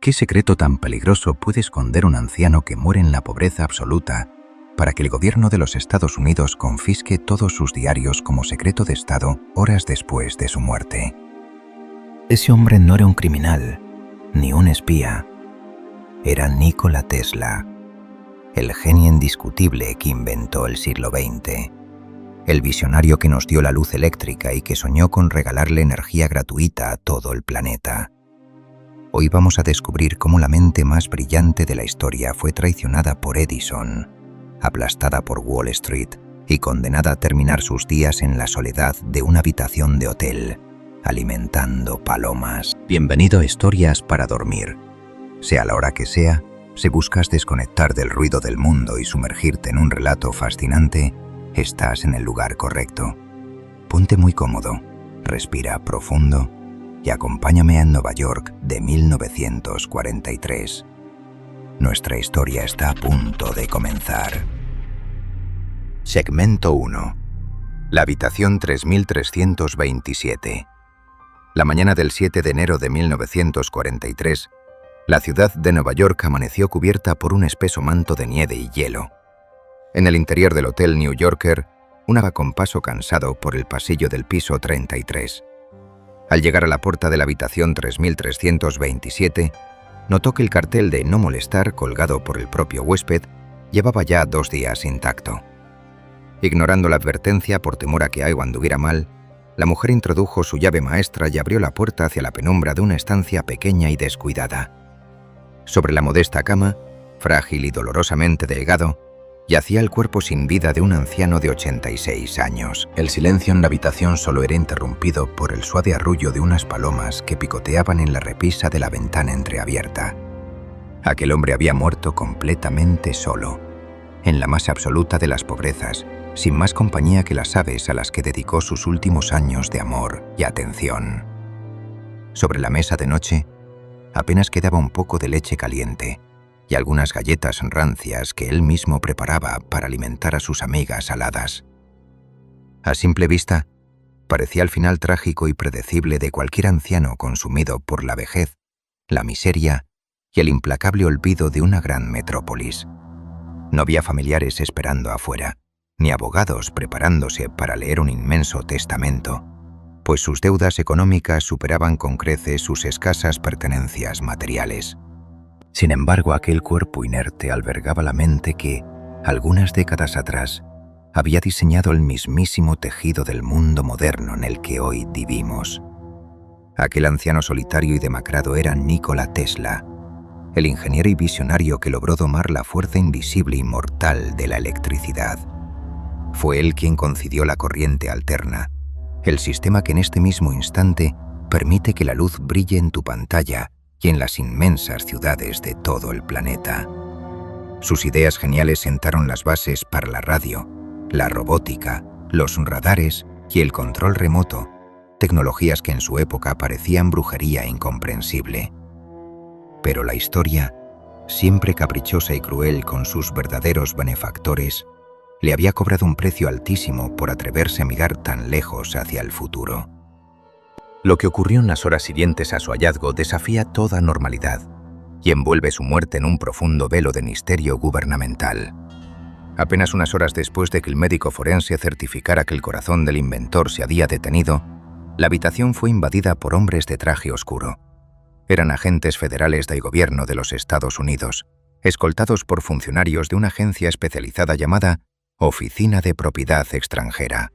¿Qué secreto tan peligroso puede esconder un anciano que muere en la pobreza absoluta para que el gobierno de los Estados Unidos confisque todos sus diarios como secreto de Estado horas después de su muerte? Ese hombre no era un criminal, ni un espía. Era Nikola Tesla, el genio indiscutible que inventó el siglo XX, el visionario que nos dio la luz eléctrica y que soñó con regalarle energía gratuita a todo el planeta. Hoy vamos a descubrir cómo la mente más brillante de la historia fue traicionada por Edison, aplastada por Wall Street y condenada a terminar sus días en la soledad de una habitación de hotel, alimentando palomas. Bienvenido a Historias para Dormir. Sea la hora que sea, si buscas desconectar del ruido del mundo y sumergirte en un relato fascinante, estás en el lugar correcto. Ponte muy cómodo, respira profundo y acompáñame a Nueva York de 1943. Nuestra historia está a punto de comenzar. Segmento 1. La habitación 3327. La mañana del 7 de enero de 1943, la ciudad de Nueva York amaneció cubierta por un espeso manto de nieve y hielo. En el interior del Hotel New Yorker, una va con paso cansado por el pasillo del piso 33. Al llegar a la puerta de la habitación 3327, notó que el cartel de no molestar colgado por el propio huésped llevaba ya 2 días intacto. Ignorando la advertencia por temor a que algo anduviera mal, la mujer introdujo su llave maestra y abrió la puerta hacia la penumbra de una estancia pequeña y descuidada. Sobre la modesta cama, frágil y dolorosamente delgado, yacía el cuerpo sin vida de un anciano de 86 años. El silencio en la habitación solo era interrumpido por el suave arrullo de unas palomas que picoteaban en la repisa de la ventana entreabierta. Aquel hombre había muerto completamente solo, en la más absoluta de las pobrezas, sin más compañía que las aves a las que dedicó sus últimos años de amor y atención. Sobre la mesa de noche, apenas quedaba un poco de leche caliente y algunas galletas rancias que él mismo preparaba para alimentar a sus amigas aladas. A simple vista, parecía el final trágico y predecible de cualquier anciano consumido por la vejez, la miseria y el implacable olvido de una gran metrópolis. No había familiares esperando afuera, ni abogados preparándose para leer un inmenso testamento, pues sus deudas económicas superaban con creces sus escasas pertenencias materiales. Sin embargo, aquel cuerpo inerte albergaba la mente que, algunas décadas atrás, había diseñado el mismísimo tejido del mundo moderno en el que hoy vivimos. Aquel anciano solitario y demacrado era Nikola Tesla, el ingeniero y visionario que logró domar la fuerza invisible y mortal de la electricidad. Fue él quien concibió la corriente alterna, el sistema que en este mismo instante permite que la luz brille en tu pantalla y en las inmensas ciudades de todo el planeta. Sus ideas geniales sentaron las bases para la radio, la robótica, los radares y el control remoto, tecnologías que en su época parecían brujería incomprensible. Pero la historia, siempre caprichosa y cruel con sus verdaderos benefactores, le había cobrado un precio altísimo por atreverse a mirar tan lejos hacia el futuro. Lo que ocurrió en las horas siguientes a su hallazgo desafía toda normalidad y envuelve su muerte en un profundo velo de misterio gubernamental. Apenas unas horas después de que el médico forense certificara que el corazón del inventor se había detenido, la habitación fue invadida por hombres de traje oscuro. Eran agentes federales del gobierno de los Estados Unidos, escoltados por funcionarios de una agencia especializada llamada Oficina de Propiedad Extranjera.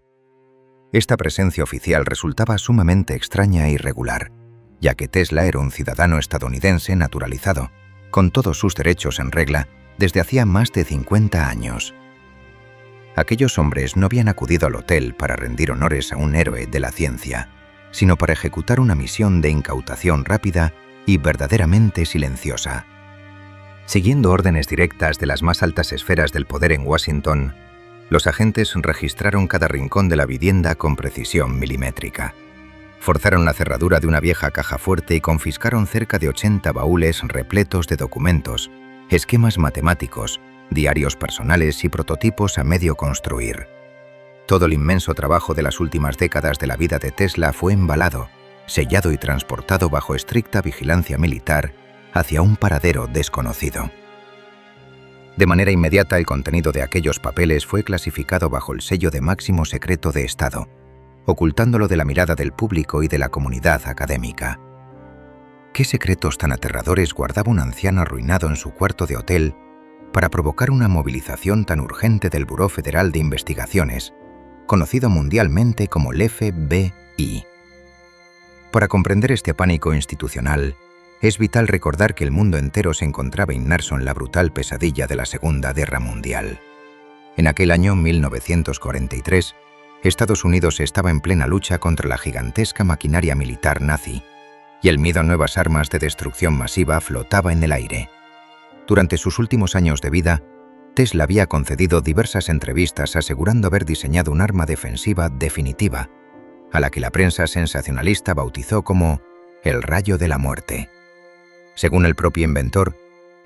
Esta presencia oficial resultaba sumamente extraña e irregular, ya que Tesla era un ciudadano estadounidense naturalizado, con todos sus derechos en regla desde hacía más de 50 años. Aquellos hombres no habían acudido al hotel para rendir honores a un héroe de la ciencia, sino para ejecutar una misión de incautación rápida y verdaderamente silenciosa. Siguiendo órdenes directas de las más altas esferas del poder en Washington, los agentes registraron cada rincón de la vivienda con precisión milimétrica. Forzaron la cerradura de una vieja caja fuerte y confiscaron cerca de 80 baúles repletos de documentos, esquemas matemáticos, diarios personales y prototipos a medio construir. Todo el inmenso trabajo de las últimas décadas de la vida de Tesla fue embalado, sellado y transportado bajo estricta vigilancia militar en hacia un paradero desconocido. De manera inmediata, el contenido de aquellos papeles fue clasificado bajo el sello de máximo secreto de Estado, ocultándolo de la mirada del público y de la comunidad académica. ¿Qué secretos tan aterradores guardaba un anciano arruinado en su cuarto de hotel para provocar una movilización tan urgente del Buró Federal de Investigaciones, conocido mundialmente como el FBI? Para comprender este pánico institucional, es vital recordar que el mundo entero se encontraba inmerso en la brutal pesadilla de la Segunda Guerra Mundial. En aquel año 1943, Estados Unidos estaba en plena lucha contra la gigantesca maquinaria militar nazi, y el miedo a nuevas armas de destrucción masiva flotaba en el aire. Durante sus últimos años de vida, Tesla había concedido diversas entrevistas asegurando haber diseñado un arma defensiva definitiva, a la que la prensa sensacionalista bautizó como el rayo de la muerte. Según el propio inventor,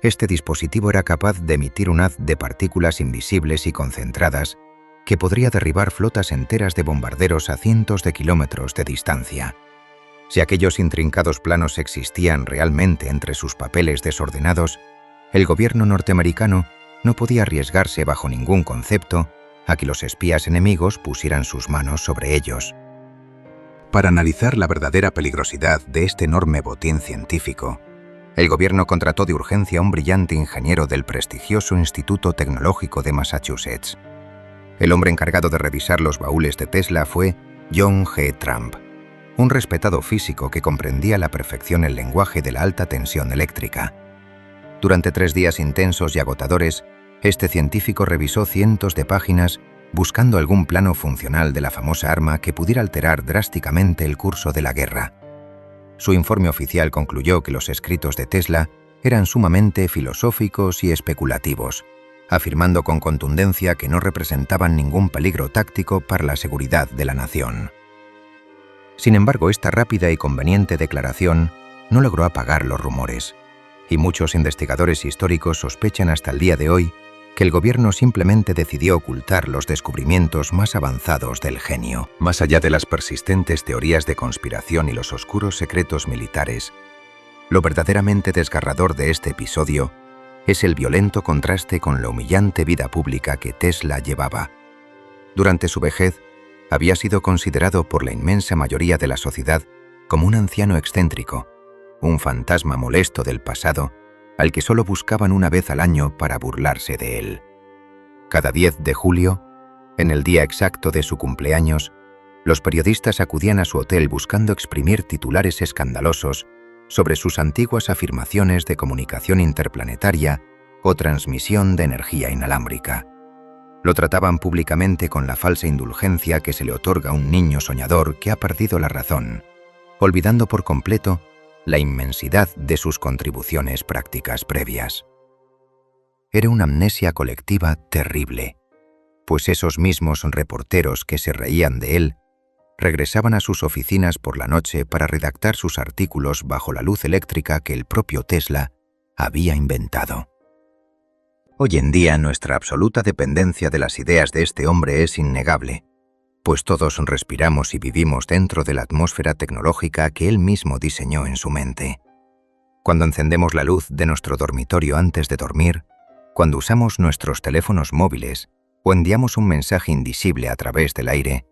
este dispositivo era capaz de emitir un haz de partículas invisibles y concentradas que podría derribar flotas enteras de bombarderos a cientos de kilómetros de distancia. Si aquellos intrincados planos existían realmente entre sus papeles desordenados, el gobierno norteamericano no podía arriesgarse bajo ningún concepto a que los espías enemigos pusieran sus manos sobre ellos. Para analizar la verdadera peligrosidad de este enorme botín científico, el gobierno contrató de urgencia a un brillante ingeniero del prestigioso Instituto Tecnológico de Massachusetts. El hombre encargado de revisar los baúles de Tesla fue John G. Trump, un respetado físico que comprendía a la perfección el lenguaje de la alta tensión eléctrica. Durante 3 días intensos y agotadores, este científico revisó cientos de páginas buscando algún plano funcional de la famosa arma que pudiera alterar drásticamente el curso de la guerra. Su informe oficial concluyó que los escritos de Tesla eran sumamente filosóficos y especulativos, afirmando con contundencia que no representaban ningún peligro táctico para la seguridad de la nación. Sin embargo, esta rápida y conveniente declaración no logró apagar los rumores, y muchos investigadores históricos sospechan hasta el día de hoy que el gobierno simplemente decidió ocultar los descubrimientos más avanzados del genio. Más allá de las persistentes teorías de conspiración y los oscuros secretos militares, lo verdaderamente desgarrador de este episodio es el violento contraste con la humillante vida pública que Tesla llevaba. Durante su vejez, había sido considerado por la inmensa mayoría de la sociedad como un anciano excéntrico, un fantasma molesto del pasado, al que solo buscaban una vez al año para burlarse de él. Cada 10 de julio, en el día exacto de su cumpleaños, los periodistas acudían a su hotel buscando exprimir titulares escandalosos sobre sus antiguas afirmaciones de comunicación interplanetaria o transmisión de energía inalámbrica. Lo trataban públicamente con la falsa indulgencia que se le otorga a un niño soñador que ha perdido la razón, olvidando por completo la inmensidad de sus contribuciones prácticas previas. Era una amnesia colectiva terrible, pues esos mismos reporteros que se reían de él regresaban a sus oficinas por la noche para redactar sus artículos bajo la luz eléctrica que el propio Tesla había inventado. Hoy en día nuestra absoluta dependencia de las ideas de este hombre es innegable, pues todos respiramos y vivimos dentro de la atmósfera tecnológica que él mismo diseñó en su mente. Cuando encendemos la luz de nuestro dormitorio antes de dormir, cuando usamos nuestros teléfonos móviles o enviamos un mensaje invisible a través del aire,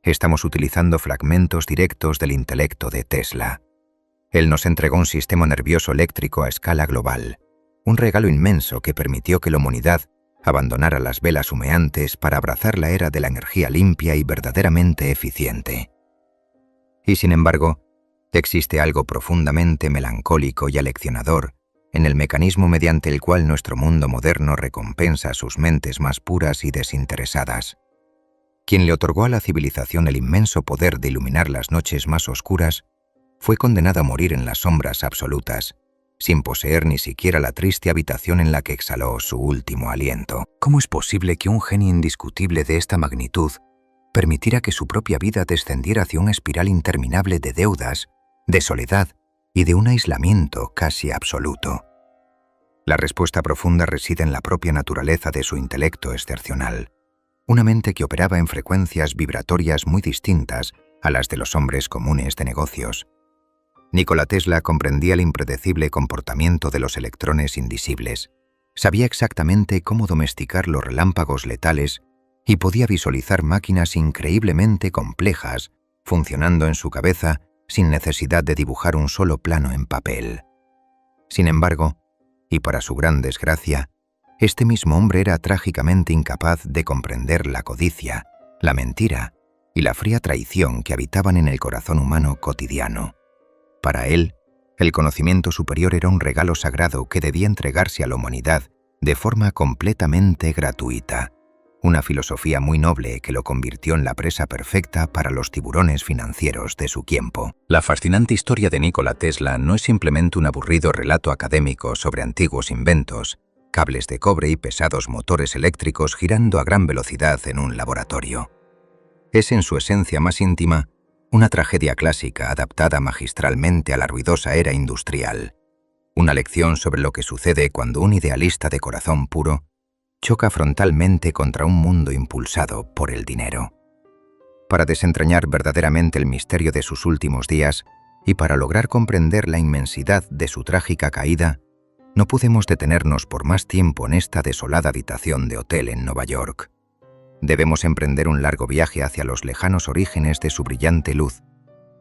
estamos utilizando fragmentos directos del intelecto de Tesla. Él nos entregó un sistema nervioso eléctrico a escala global, un regalo inmenso que permitió que la humanidad abandonara las velas humeantes para abrazar la era de la energía limpia y verdaderamente eficiente. Y sin embargo, existe algo profundamente melancólico y aleccionador en el mecanismo mediante el cual nuestro mundo moderno recompensa a sus mentes más puras y desinteresadas. Quien le otorgó a la civilización el inmenso poder de iluminar las noches más oscuras, fue condenado a morir en las sombras absolutas, sin poseer ni siquiera la triste habitación en la que exhaló su último aliento. ¿Cómo es posible que un genio indiscutible de esta magnitud permitiera que su propia vida descendiera hacia una espiral interminable de deudas, de soledad y de un aislamiento casi absoluto? La respuesta profunda reside en la propia naturaleza de su intelecto excepcional, una mente que operaba en frecuencias vibratorias muy distintas a las de los hombres comunes de negocios. Nikola Tesla comprendía el impredecible comportamiento de los electrones indisibles, sabía exactamente cómo domesticar los relámpagos letales y podía visualizar máquinas increíblemente complejas funcionando en su cabeza sin necesidad de dibujar un solo plano en papel. Sin embargo, y para su gran desgracia, este mismo hombre era trágicamente incapaz de comprender la codicia, la mentira y la fría traición que habitaban en el corazón humano cotidiano. Para él, el conocimiento superior era un regalo sagrado que debía entregarse a la humanidad de forma completamente gratuita, una filosofía muy noble que lo convirtió en la presa perfecta para los tiburones financieros de su tiempo. La fascinante historia de Nikola Tesla no es simplemente un aburrido relato académico sobre antiguos inventos, cables de cobre y pesados motores eléctricos girando a gran velocidad en un laboratorio. Es en su esencia más íntima una tragedia clásica adaptada magistralmente a la ruidosa era industrial, una lección sobre lo que sucede cuando un idealista de corazón puro choca frontalmente contra un mundo impulsado por el dinero. Para desentrañar verdaderamente el misterio de sus últimos días y para lograr comprender la inmensidad de su trágica caída, no podemos detenernos por más tiempo en esta desolada habitación de hotel en Nueva York. Debemos emprender un largo viaje hacia los lejanos orígenes de su brillante luz,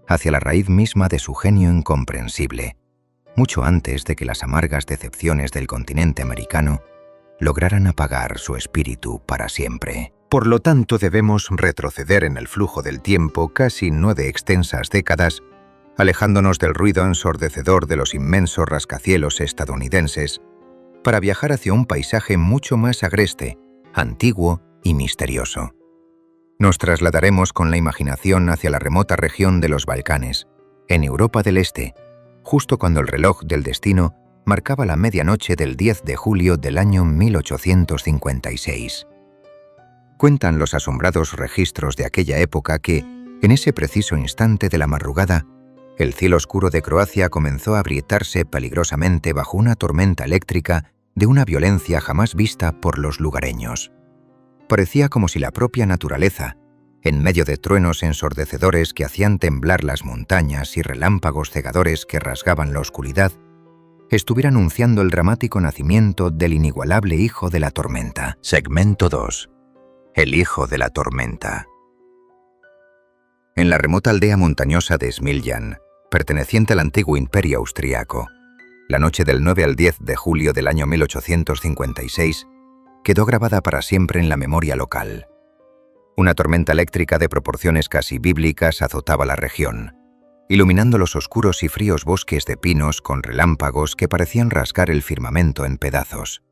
hacia la raíz misma de su genio incomprensible, mucho antes de que las amargas decepciones del continente americano lograran apagar su espíritu para siempre. Por lo tanto, debemos retroceder en el flujo del tiempo casi 9 extensas décadas, alejándonos del ruido ensordecedor de los inmensos rascacielos estadounidenses, para viajar hacia un paisaje mucho más agreste, antiguo y misterioso. Nos trasladaremos con la imaginación hacia la remota región de los Balcanes, en Europa del Este, justo cuando el reloj del destino marcaba la medianoche del 10 de julio del año 1856. Cuentan los asombrados registros de aquella época que, en ese preciso instante de la madrugada, el cielo oscuro de Croacia comenzó a agrietarse peligrosamente bajo una tormenta eléctrica de una violencia jamás vista por los lugareños. Parecía como si la propia naturaleza, en medio de truenos ensordecedores que hacían temblar las montañas y relámpagos cegadores que rasgaban la oscuridad, estuviera anunciando el dramático nacimiento del inigualable hijo de la tormenta. Segmento 2. El hijo de la tormenta. En la remota aldea montañosa de Smiljan, perteneciente al antiguo imperio austriaco, la noche del 9 al 10 de julio del año 1856, quedó grabada para siempre en la memoria local. Una tormenta eléctrica de proporciones casi bíblicas azotaba la región, iluminando los oscuros y fríos bosques de pinos con relámpagos que parecían rasgar el firmamento en pedazos.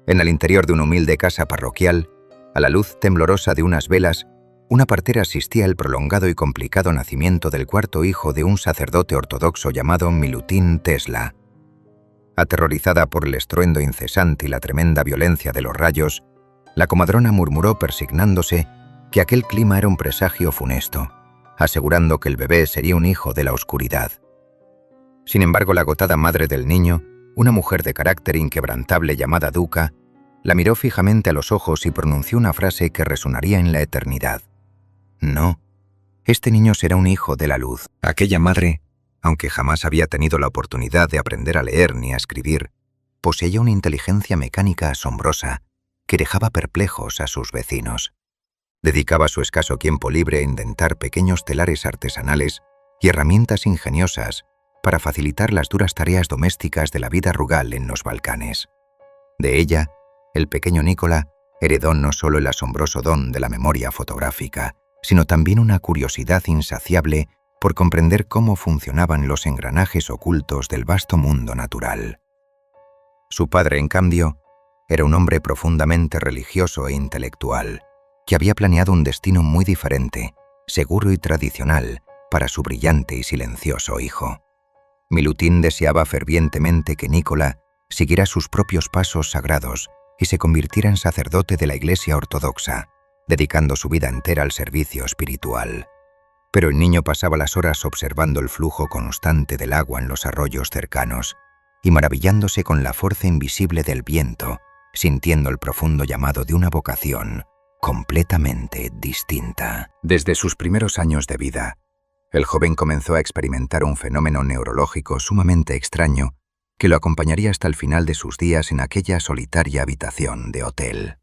En el interior de una humilde casa parroquial, a la luz temblorosa de unas velas, una partera asistía al prolongado y complicado nacimiento del cuarto hijo de un sacerdote ortodoxo llamado Milutin Tesla. Aterrorizada por el estruendo incesante y la tremenda violencia de los rayos, la comadrona murmuró persignándose que aquel clima era un presagio funesto, asegurando que el bebé sería un hijo de la oscuridad. Sin embargo, la agotada madre del niño, una mujer de carácter inquebrantable llamada Duca, la miró fijamente a los ojos y pronunció una frase que resonaría en la eternidad. No, este niño será un hijo de la luz. Aquella madre, aunque jamás había tenido la oportunidad de aprender a leer ni a escribir, poseía una inteligencia mecánica asombrosa que dejaba perplejos a sus vecinos. Dedicaba su escaso tiempo libre a inventar pequeños telares artesanales y herramientas ingeniosas para facilitar las duras tareas domésticas de la vida rural en los Balcanes. De ella, el pequeño Nikola heredó no solo el asombroso don de la memoria fotográfica, sino también una curiosidad insaciable por comprender cómo funcionaban los engranajes ocultos del vasto mundo natural. Su padre, en cambio, era un hombre profundamente religioso e intelectual, que había planeado un destino muy diferente, seguro y tradicional, para su brillante y silencioso hijo. Milutin deseaba fervientemente que Nikola siguiera sus propios pasos sagrados y se convirtiera en sacerdote de la Iglesia Ortodoxa, dedicando su vida entera al servicio espiritual. Pero el niño pasaba las horas observando el flujo constante del agua en los arroyos cercanos y maravillándose con la fuerza invisible del viento, sintiendo el profundo llamado de una vocación completamente distinta. Desde sus primeros años de vida, El joven comenzó a experimentar un fenómeno neurológico sumamente extraño que lo acompañaría hasta el final de sus días en aquella solitaria habitación de hotel.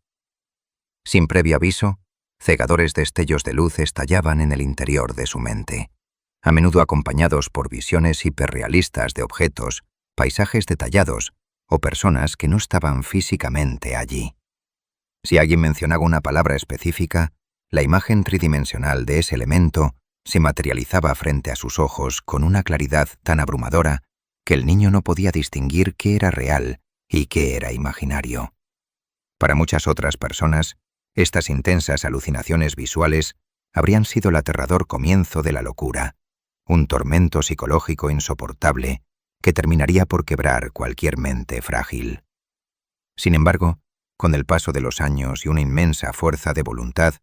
Sin previo aviso, cegadores destellos de luz estallaban en el interior de su mente, a menudo acompañados por visiones hiperrealistas de objetos, paisajes detallados o personas que no estaban físicamente allí. Si alguien mencionaba una palabra específica, la imagen tridimensional de ese elemento se materializaba frente a sus ojos con una claridad tan abrumadora que el niño no podía distinguir qué era real y qué era imaginario. Para muchas otras personas, estas intensas alucinaciones visuales habrían sido el aterrador comienzo de la locura, un tormento psicológico insoportable que terminaría por quebrar cualquier mente frágil. Sin embargo, con el paso de los años y una inmensa fuerza de voluntad,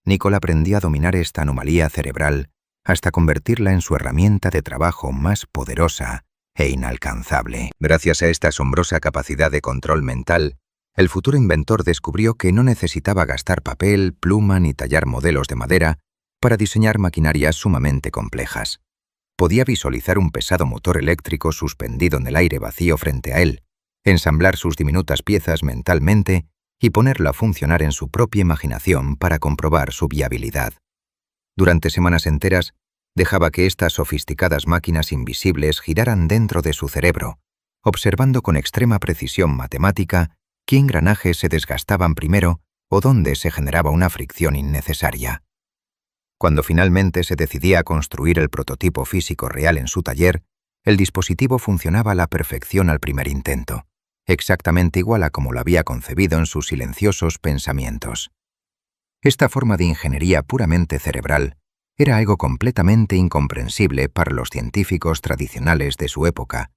Nicole aprendió a dominar esta anomalía cerebral hasta convertirla en su herramienta de trabajo más poderosa e inalcanzable. Gracias a esta asombrosa capacidad de control mental, el futuro inventor descubrió que no necesitaba gastar papel, pluma ni tallar modelos de madera para diseñar maquinarias sumamente complejas. Podía visualizar un pesado motor eléctrico suspendido en el aire vacío frente a él, ensamblar sus diminutas piezas mentalmente y ponerlo a funcionar en su propia imaginación para comprobar su viabilidad. Durante semanas enteras, dejaba que estas sofisticadas máquinas invisibles giraran dentro de su cerebro, observando con extrema precisión matemática qué engranajes se desgastaban primero o dónde se generaba una fricción innecesaria. Cuando finalmente se decidía a construir el prototipo físico real en su taller, el dispositivo funcionaba a la perfección al primer intento, exactamente igual a como lo había concebido en sus silenciosos pensamientos. Esta forma de ingeniería puramente cerebral era algo completamente incomprensible para los científicos tradicionales de su época,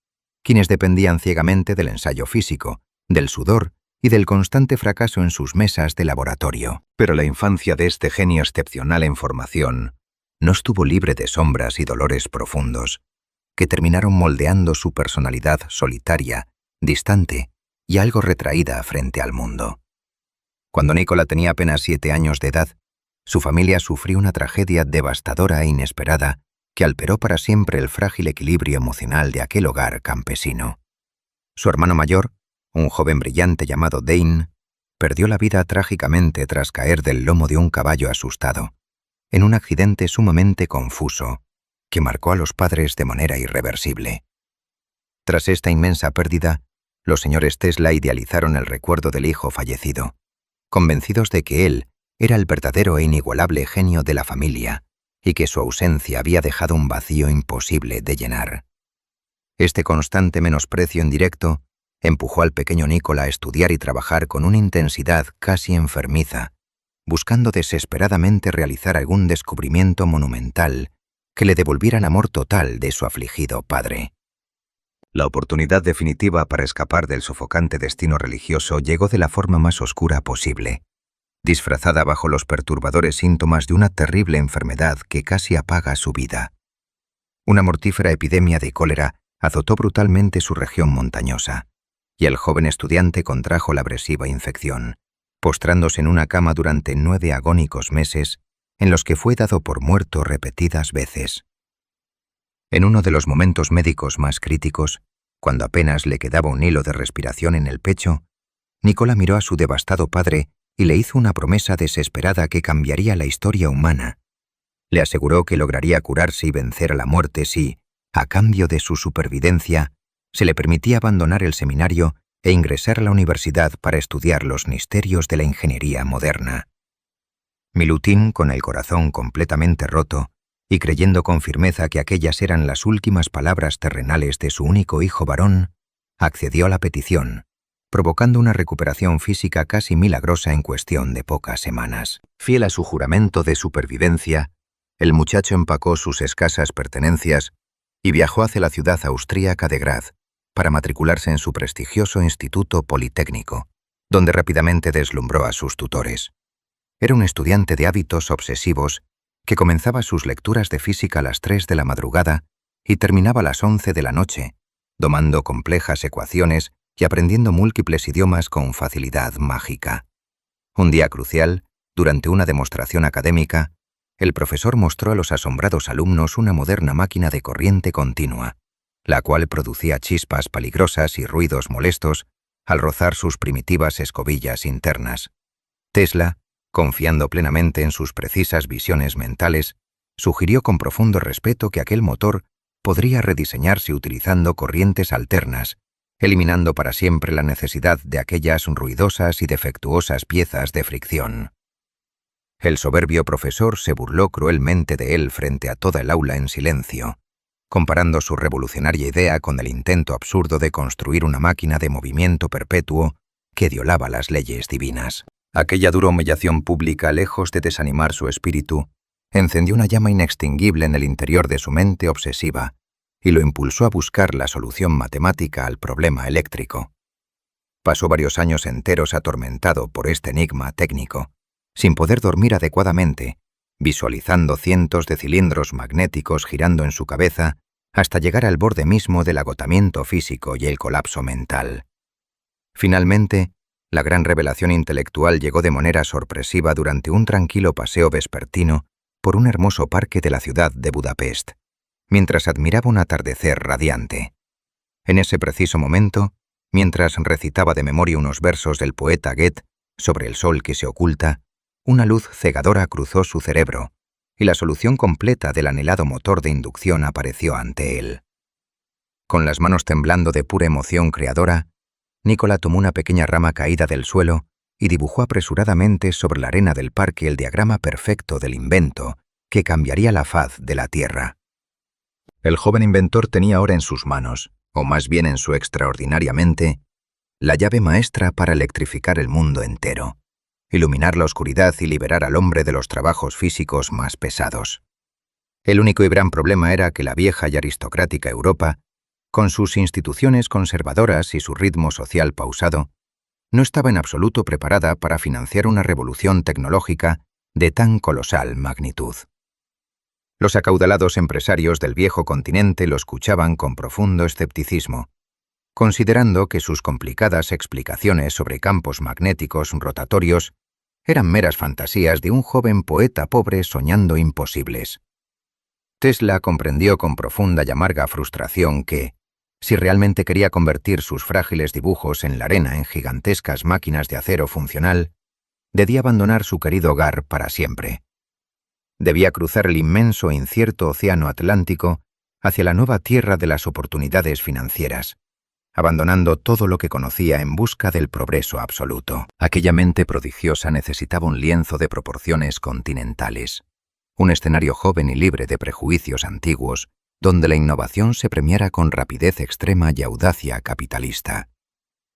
quienes dependían ciegamente del ensayo físico, del sudor y del constante fracaso en sus mesas de laboratorio. Pero la infancia de este genio excepcional en formación no estuvo libre de sombras y dolores profundos, que terminaron moldeando su personalidad solitaria, distante y algo retraída frente al mundo. Cuando Nicola tenía apenas 7 años de edad, su familia sufrió una tragedia devastadora e inesperada que alteró para siempre el frágil equilibrio emocional de aquel hogar campesino. Su hermano mayor, un joven brillante llamado Dane, perdió la vida trágicamente tras caer del lomo de un caballo asustado, en un accidente sumamente confuso que marcó a los padres de manera irreversible. Tras esta inmensa pérdida, los señores Tesla idealizaron el recuerdo del hijo fallecido, convencidos de que él era el verdadero e inigualable genio de la familia y que su ausencia había dejado un vacío imposible de llenar. Este constante menosprecio indirecto empujó al pequeño Nicola a estudiar y trabajar con una intensidad casi enfermiza, buscando desesperadamente realizar algún descubrimiento monumental que le devolviera el amor total de su afligido padre. La oportunidad definitiva para escapar del sofocante destino religioso llegó de la forma más oscura posible, disfrazada bajo los perturbadores síntomas de una terrible enfermedad que casi apaga su vida. Una mortífera epidemia de cólera azotó brutalmente su región montañosa, y el joven estudiante contrajo la agresiva infección, postrándose en una cama durante 9 agónicos meses en los que fue dado por muerto repetidas veces. En uno de los momentos médicos más críticos, cuando apenas le quedaba un hilo de respiración en el pecho, Nicola miró a su devastado padre y le hizo una promesa desesperada que cambiaría la historia humana. Le aseguró que lograría curarse y vencer a la muerte si, a cambio de su supervivencia, se le permitía abandonar el seminario e ingresar a la universidad para estudiar los misterios de la ingeniería moderna. Milutin, con el corazón completamente roto y creyendo con firmeza que aquellas eran las últimas palabras terrenales de su único hijo varón, accedió a la petición, provocando una recuperación física casi milagrosa en cuestión de pocas semanas. Fiel a su juramento de supervivencia, el muchacho empacó sus escasas pertenencias y viajó hacia la ciudad austríaca de Graz para matricularse en su prestigioso Instituto Politécnico, donde rápidamente deslumbró a sus tutores. Era un estudiante de hábitos obsesivos que comenzaba sus lecturas de física a las 3 de la madrugada y terminaba a las 11 de la noche, domando complejas ecuaciones y aprendiendo múltiples idiomas con facilidad mágica. Un día crucial, durante una demostración académica, el profesor mostró a los asombrados alumnos una moderna máquina de corriente continua, la cual producía chispas peligrosas y ruidos molestos al rozar sus primitivas escobillas internas. Tesla, confiando plenamente en sus precisas visiones mentales, sugirió con profundo respeto que aquel motor podría rediseñarse utilizando corrientes alternas, eliminando para siempre la necesidad de aquellas ruidosas y defectuosas piezas de fricción. El soberbio profesor se burló cruelmente de él frente a toda el aula en silencio, comparando su revolucionaria idea con el intento absurdo de construir una máquina de movimiento perpetuo que violaba las leyes divinas. Aquella dura humillación pública, lejos de desanimar su espíritu, encendió una llama inextinguible en el interior de su mente obsesiva y lo impulsó a buscar la solución matemática al problema eléctrico. Pasó varios años enteros atormentado por este enigma técnico, sin poder dormir adecuadamente, visualizando cientos de cilindros magnéticos girando en su cabeza hasta llegar al borde mismo del agotamiento físico y el colapso mental. Finalmente, la gran revelación intelectual llegó de manera sorpresiva durante un tranquilo paseo vespertino por un hermoso parque de la ciudad de Budapest, mientras admiraba un atardecer radiante. En ese preciso momento, mientras recitaba de memoria unos versos del poeta Goethe sobre el sol que se oculta, una luz cegadora cruzó su cerebro, y la solución completa del anhelado motor de inducción apareció ante él. Con las manos temblando de pura emoción creadora, Nikola tomó una pequeña rama caída del suelo y dibujó apresuradamente sobre la arena del parque el diagrama perfecto del invento que cambiaría la faz de la Tierra. El joven inventor tenía ahora en sus manos, o más bien en su extraordinaria mente, la llave maestra para electrificar el mundo entero, iluminar la oscuridad y liberar al hombre de los trabajos físicos más pesados. El único y gran problema era que la vieja y aristocrática Europa, con sus instituciones conservadoras y su ritmo social pausado, no estaba en absoluto preparada para financiar una revolución tecnológica de tan colosal magnitud. Los acaudalados empresarios del viejo continente lo escuchaban con profundo escepticismo, considerando que sus complicadas explicaciones sobre campos magnéticos rotatorios eran meras fantasías de un joven poeta pobre soñando imposibles. Tesla comprendió con profunda y amarga frustración que, si realmente quería convertir sus frágiles dibujos en la arena en gigantescas máquinas de acero funcional, debía abandonar su querido hogar para siempre. Debía cruzar el inmenso e incierto océano Atlántico hacia la nueva tierra de las oportunidades financieras, abandonando todo lo que conocía en busca del progreso absoluto. Aquella mente prodigiosa necesitaba un lienzo de proporciones continentales, un escenario joven y libre de prejuicios antiguos, donde la innovación se premiara con rapidez extrema y audacia capitalista.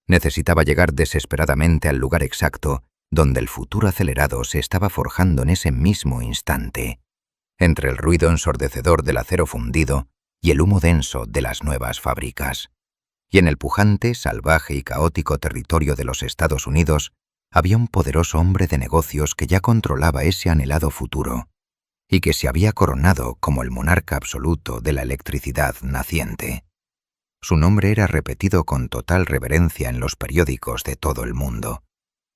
Necesitaba llegar desesperadamente al lugar exacto, donde el futuro acelerado se estaba forjando en ese mismo instante, entre el ruido ensordecedor del acero fundido y el humo denso de las nuevas fábricas. Y en el pujante, salvaje y caótico territorio de los Estados Unidos había un poderoso hombre de negocios que ya controlaba ese anhelado futuro y que se había coronado como el monarca absoluto de la electricidad naciente. Su nombre era repetido con total reverencia en los periódicos de todo el mundo,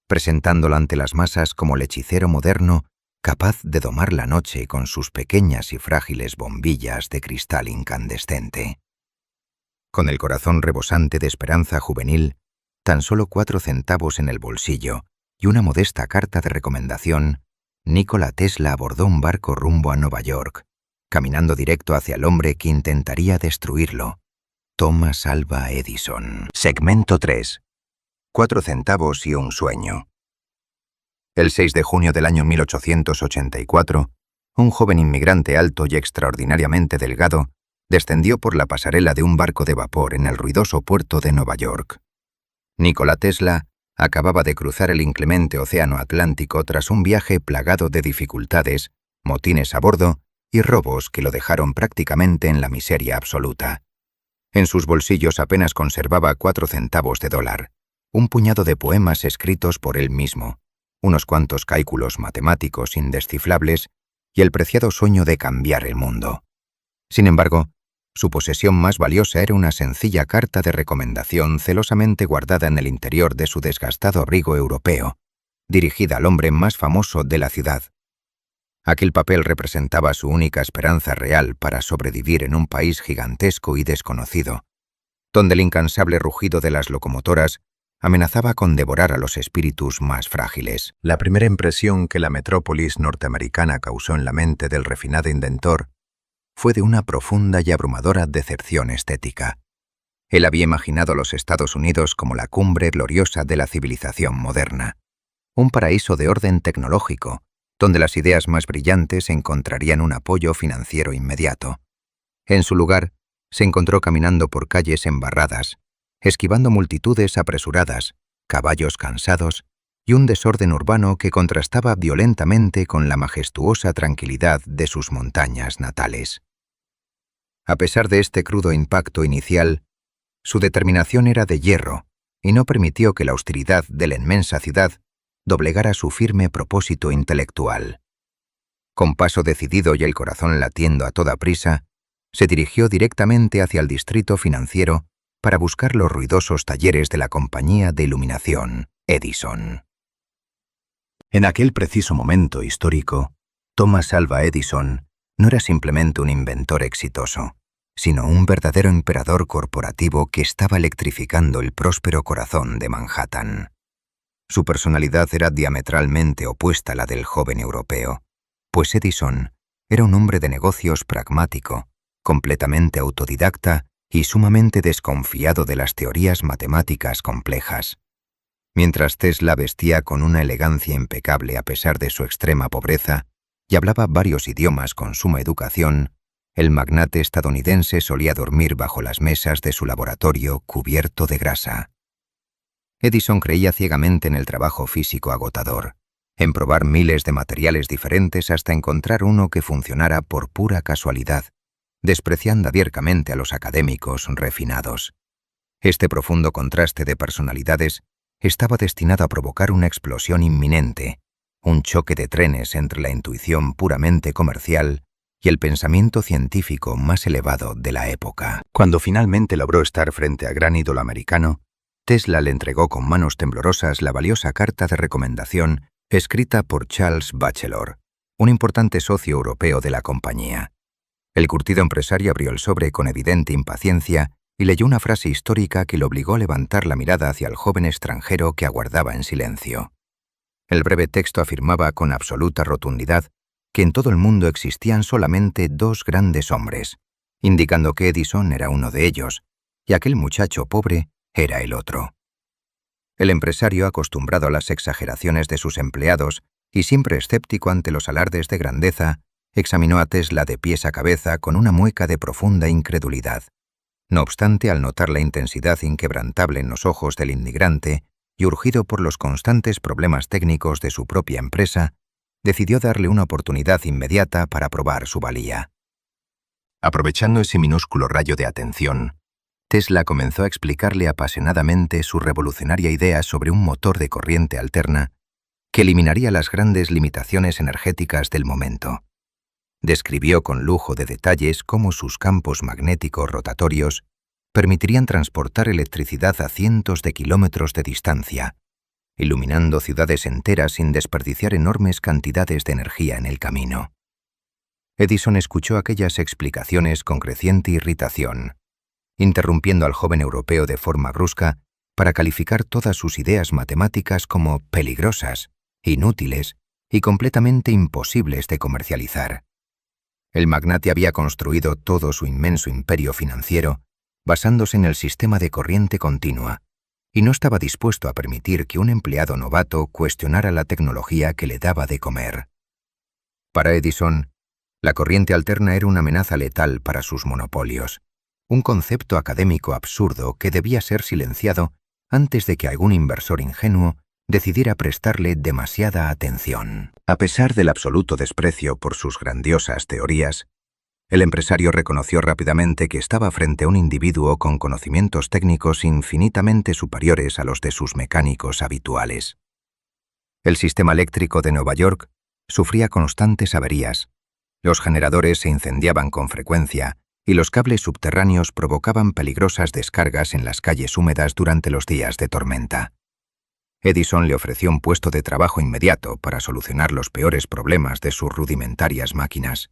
presentándolo ante las masas como el hechicero moderno capaz de domar la noche con sus pequeñas y frágiles bombillas de cristal incandescente. Con el corazón rebosante de esperanza juvenil, tan solo 4 centavos en el bolsillo y una modesta carta de recomendación, Nikola Tesla abordó un barco rumbo a Nueva York, caminando directo hacia el hombre que intentaría destruirlo, Thomas Alva Edison. Segmento 3. 4 centavos y un sueño. El 6 de junio del año 1884, un joven inmigrante alto y extraordinariamente delgado descendió por la pasarela de un barco de vapor en el ruidoso puerto de Nueva York. Nikola Tesla acababa de cruzar el inclemente océano Atlántico tras un viaje plagado de dificultades, motines a bordo y robos que lo dejaron prácticamente en la miseria absoluta. En sus bolsillos apenas conservaba 4 centavos de dólar, un puñado de poemas escritos por él mismo, unos cuantos cálculos matemáticos indescifrables y el preciado sueño de cambiar el mundo. Sin embargo, su posesión más valiosa era una sencilla carta de recomendación celosamente guardada en el interior de su desgastado abrigo europeo, dirigida al hombre más famoso de la ciudad. Aquel papel representaba su única esperanza real para sobrevivir en un país gigantesco y desconocido, donde el incansable rugido de las locomotoras amenazaba con devorar a los espíritus más frágiles. La primera impresión que la metrópolis norteamericana causó en la mente del refinado inventor fue de una profunda y abrumadora decepción estética. Él había imaginado los Estados Unidos como la cumbre gloriosa de la civilización moderna, un paraíso de orden tecnológico, donde las ideas más brillantes encontrarían un apoyo financiero inmediato. En su lugar, se encontró caminando por calles embarradas, esquivando multitudes apresuradas, caballos cansados y un desorden urbano que contrastaba violentamente con la majestuosa tranquilidad de sus montañas natales. A pesar de este crudo impacto inicial, su determinación era de hierro y no permitió que la austeridad de la inmensa ciudad doblegara su firme propósito intelectual. Con paso decidido y el corazón latiendo a toda prisa, se dirigió directamente hacia el distrito financiero para buscar los ruidosos talleres de la compañía de iluminación Edison. En aquel preciso momento histórico, Thomas Alva Edison no era simplemente un inventor exitoso, sino un verdadero emperador corporativo que estaba electrificando el próspero corazón de Manhattan. Su personalidad era diametralmente opuesta a la del joven europeo, pues Edison era un hombre de negocios pragmático, completamente autodidacta y sumamente desconfiado de las teorías matemáticas complejas. Mientras Tesla vestía con una elegancia impecable a pesar de su extrema pobreza y hablaba varios idiomas con suma educación, el magnate estadounidense solía dormir bajo las mesas de su laboratorio cubierto de grasa. Edison creía ciegamente en el trabajo físico agotador, en probar miles de materiales diferentes hasta encontrar uno que funcionara por pura casualidad, despreciando abiertamente a los académicos refinados. Este profundo contraste de personalidades estaba destinado a provocar una explosión inminente, un choque de trenes entre la intuición puramente comercial y el pensamiento científico más elevado de la época. Cuando finalmente logró estar frente a gran ídolo americano, Tesla le entregó con manos temblorosas la valiosa carta de recomendación escrita por Charles Batchelor, un importante socio europeo de la compañía. El curtido empresario abrió el sobre con evidente impaciencia y leyó una frase histórica que le obligó a levantar la mirada hacia el joven extranjero que aguardaba en silencio. El breve texto afirmaba con absoluta rotundidad que en todo el mundo existían solamente dos grandes hombres, indicando que Edison era uno de ellos, y aquel muchacho pobre era el otro. El empresario, acostumbrado a las exageraciones de sus empleados y siempre escéptico ante los alardes de grandeza, examinó a Tesla de pies a cabeza con una mueca de profunda incredulidad. No obstante, al notar la intensidad inquebrantable en los ojos del inmigrante y urgido por los constantes problemas técnicos de su propia empresa, decidió darle una oportunidad inmediata para probar su valía. Aprovechando ese minúsculo rayo de atención, Tesla comenzó a explicarle apasionadamente su revolucionaria idea sobre un motor de corriente alterna que eliminaría las grandes limitaciones energéticas del momento. Describió con lujo de detalles cómo sus campos magnéticos rotatorios permitirían transportar electricidad a cientos de kilómetros de distancia, iluminando ciudades enteras sin desperdiciar enormes cantidades de energía en el camino. Edison escuchó aquellas explicaciones con creciente irritación, interrumpiendo al joven europeo de forma brusca para calificar todas sus ideas matemáticas como peligrosas, inútiles y completamente imposibles de comercializar. El magnate había construido todo su inmenso imperio financiero basándose en el sistema de corriente continua, y no estaba dispuesto a permitir que un empleado novato cuestionara la tecnología que le daba de comer. Para Edison, la corriente alterna era una amenaza letal para sus monopolios, un concepto académico absurdo que debía ser silenciado antes de que algún inversor ingenuo decidiera prestarle demasiada atención. A pesar del absoluto desprecio por sus grandiosas teorías, el empresario reconoció rápidamente que estaba frente a un individuo con conocimientos técnicos infinitamente superiores a los de sus mecánicos habituales. El sistema eléctrico de Nueva York sufría constantes averías, los generadores se incendiaban con frecuencia y los cables subterráneos provocaban peligrosas descargas en las calles húmedas durante los días de tormenta. Edison le ofreció un puesto de trabajo inmediato para solucionar los peores problemas de sus rudimentarias máquinas,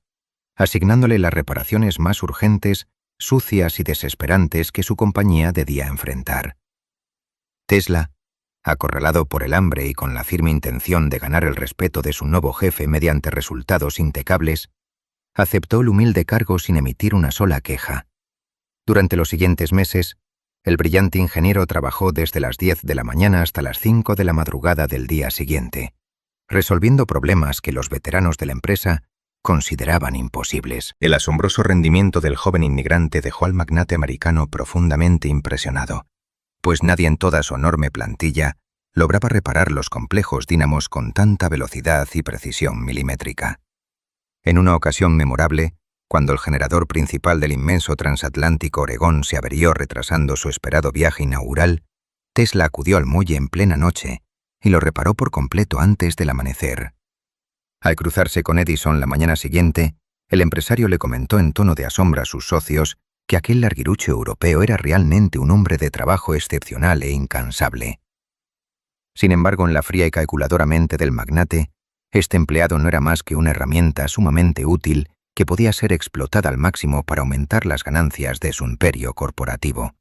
asignándole las reparaciones más urgentes, sucias y desesperantes que su compañía debía enfrentar. Tesla, acorralado por el hambre y con la firme intención de ganar el respeto de su nuevo jefe mediante resultados impecables, aceptó el humilde cargo sin emitir una sola queja. Durante los siguientes meses, el brillante ingeniero trabajó desde las 10 de la mañana hasta las 5 de la madrugada del día siguiente, resolviendo problemas que los veteranos de la empresa consideraban imposibles. El asombroso rendimiento del joven inmigrante dejó al magnate americano profundamente impresionado, pues nadie en toda su enorme plantilla lograba reparar los complejos dínamos con tanta velocidad y precisión milimétrica. En una ocasión memorable, cuando el generador principal del inmenso transatlántico Oregón se averió retrasando su esperado viaje inaugural, Tesla acudió al muelle en plena noche y lo reparó por completo antes del amanecer. Al cruzarse con Edison la mañana siguiente, el empresario le comentó en tono de asombro a sus socios que aquel larguirucho europeo era realmente un hombre de trabajo excepcional e incansable. Sin embargo, en la fría y calculadora mente del magnate, este empleado no era más que una herramienta sumamente útil que podía ser explotada al máximo para aumentar las ganancias de su imperio corporativo.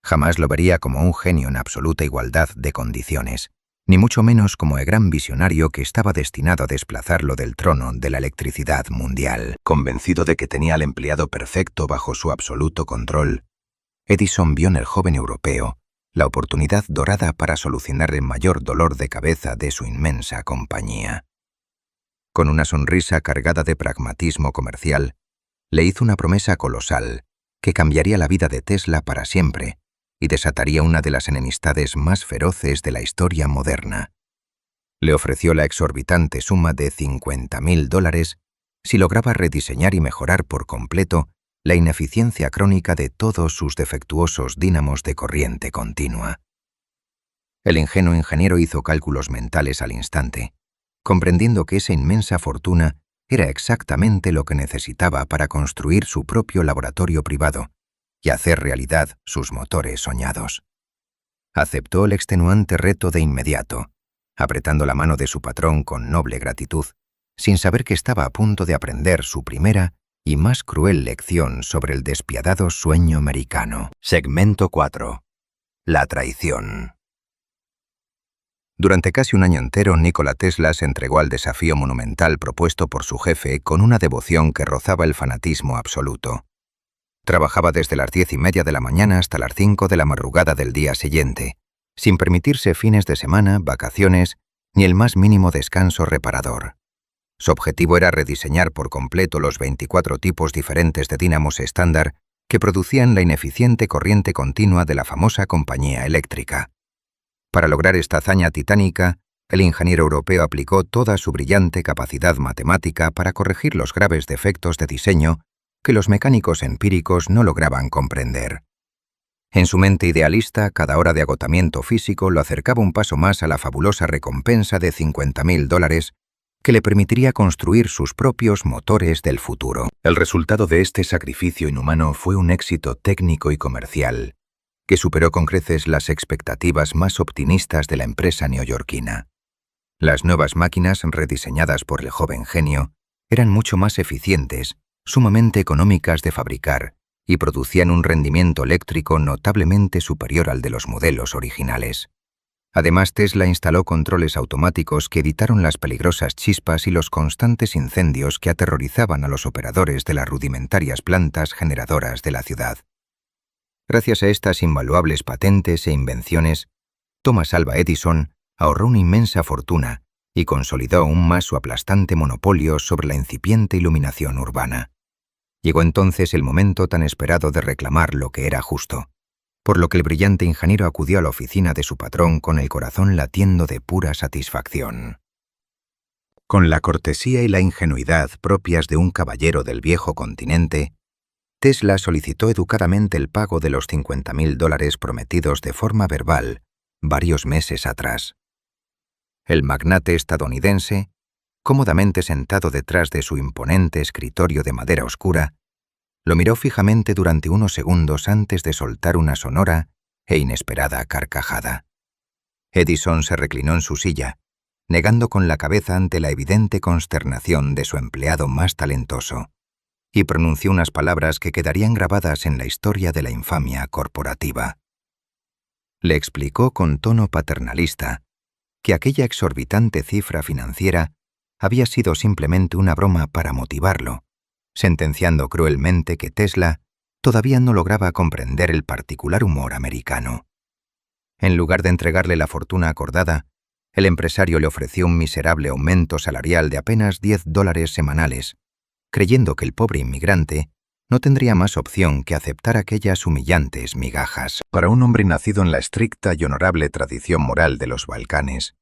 Jamás lo vería como un genio en absoluta igualdad de condiciones, ni mucho menos como el gran visionario que estaba destinado a desplazarlo del trono de la electricidad mundial. Convencido de que tenía al empleado perfecto bajo su absoluto control, Edison vio en el joven europeo la oportunidad dorada para solucionar el mayor dolor de cabeza de su inmensa compañía. Con una sonrisa cargada de pragmatismo comercial, le hizo una promesa colosal que cambiaría la vida de Tesla para siempre y desataría una de las enemistades más feroces de la historia moderna. Le ofreció la exorbitante suma de $50.000 si lograba rediseñar y mejorar por completo la ineficiencia crónica de todos sus defectuosos dínamos de corriente continua. El ingenuo ingeniero hizo cálculos mentales al instante, comprendiendo que esa inmensa fortuna era exactamente lo que necesitaba para construir su propio laboratorio privado y hacer realidad sus motores soñados. Aceptó el extenuante reto de inmediato, apretando la mano de su patrón con noble gratitud, sin saber que estaba a punto de aprender su primera y más cruel lección sobre el despiadado sueño americano. Segmento 4. La traición. Durante casi un año entero, Nikola Tesla se entregó al desafío monumental propuesto por su jefe con una devoción que rozaba el fanatismo absoluto. Trabajaba desde las 10:30 de la mañana hasta las 5 de la madrugada del día siguiente, sin permitirse fines de semana, vacaciones, ni el más mínimo descanso reparador. Su objetivo era rediseñar por completo los 24 tipos diferentes de dínamos estándar que producían la ineficiente corriente continua de la famosa compañía eléctrica. Para lograr esta hazaña titánica, el ingeniero europeo aplicó toda su brillante capacidad matemática para corregir los graves defectos de diseño que los mecánicos empíricos no lograban comprender. En su mente idealista, cada hora de agotamiento físico lo acercaba un paso más a la fabulosa recompensa de $50.000 que le permitiría construir sus propios motores del futuro. El resultado de este sacrificio inhumano fue un éxito técnico y comercial que superó con creces las expectativas más optimistas de la empresa neoyorquina. Las nuevas máquinas rediseñadas por el joven genio eran mucho más eficientes, sumamente económicas de fabricar y producían un rendimiento eléctrico notablemente superior al de los modelos originales. Además, Tesla instaló controles automáticos que evitaron las peligrosas chispas y los constantes incendios que aterrorizaban a los operadores de las rudimentarias plantas generadoras de la ciudad. Gracias a estas invaluables patentes e invenciones, Thomas Alva Edison ahorró una inmensa fortuna y consolidó aún más su aplastante monopolio sobre la incipiente iluminación urbana. Llegó entonces el momento tan esperado de reclamar lo que era justo, por lo que el brillante ingeniero acudió a la oficina de su patrón con el corazón latiendo de pura satisfacción. Con la cortesía y la ingenuidad propias de un caballero del viejo continente, Tesla solicitó educadamente el pago de los $50.000 prometidos de forma verbal varios meses atrás. El magnate estadounidense, cómodamente sentado detrás de su imponente escritorio de madera oscura, lo miró fijamente durante unos segundos antes de soltar una sonora e inesperada carcajada. Edison se reclinó en su silla, negando con la cabeza ante la evidente consternación de su empleado más talentoso, y pronunció unas palabras que quedarían grabadas en la historia de la infamia corporativa. Le explicó con tono paternalista que aquella exorbitante cifra financiera había sido simplemente una broma para motivarlo, sentenciando cruelmente que Tesla todavía no lograba comprender el particular humor americano. En lugar de entregarle la fortuna acordada, el empresario le ofreció un miserable aumento salarial de apenas $10 semanales, creyendo que el pobre inmigrante no tendría más opción que aceptar aquellas humillantes migajas. Para un hombre nacido en la estricta y honorable tradición moral de los Balcanes,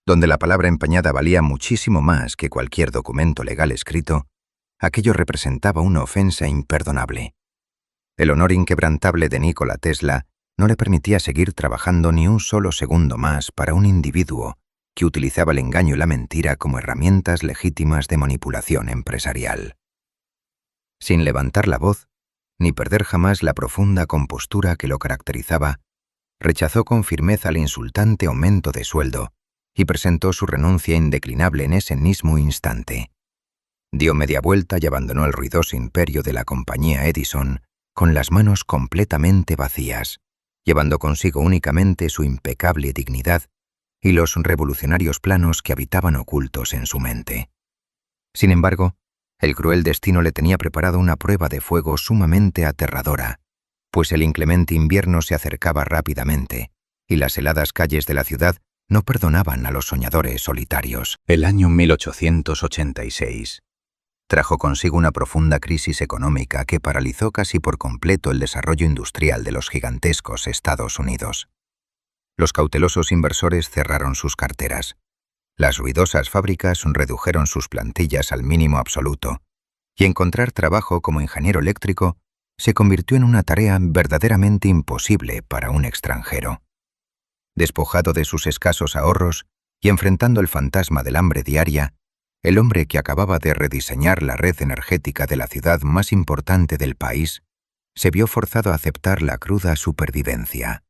donde la palabra empeñada valía muchísimo más que cualquier documento legal escrito, aquello representaba una ofensa imperdonable. El honor inquebrantable de Nikola Tesla no le permitía seguir trabajando ni un solo segundo más para un individuo que utilizaba el engaño y la mentira como herramientas legítimas de manipulación empresarial. Sin levantar la voz, ni perder jamás la profunda compostura que lo caracterizaba, rechazó con firmeza el insultante aumento de sueldo y presentó su renuncia indeclinable en ese mismo instante. Dio media vuelta y abandonó el ruidoso imperio de la compañía Edison con las manos completamente vacías, llevando consigo únicamente su impecable dignidad y los revolucionarios planos que habitaban ocultos en su mente. Sin embargo, el cruel destino le tenía preparado una prueba de fuego sumamente aterradora, pues el inclemente invierno se acercaba rápidamente y las heladas calles de la ciudad no perdonaban a los soñadores solitarios. El año 1886 trajo consigo una profunda crisis económica que paralizó casi por completo el desarrollo industrial de los gigantescos Estados Unidos. Los cautelosos inversores cerraron sus carteras. Las ruidosas fábricas redujeron sus plantillas al mínimo absoluto, y encontrar trabajo como ingeniero eléctrico se convirtió en una tarea verdaderamente imposible para un extranjero. Despojado de sus escasos ahorros y enfrentando el fantasma del hambre diaria, el hombre que acababa de rediseñar la red energética de la ciudad más importante del país se vio forzado a aceptar la cruda supervivencia.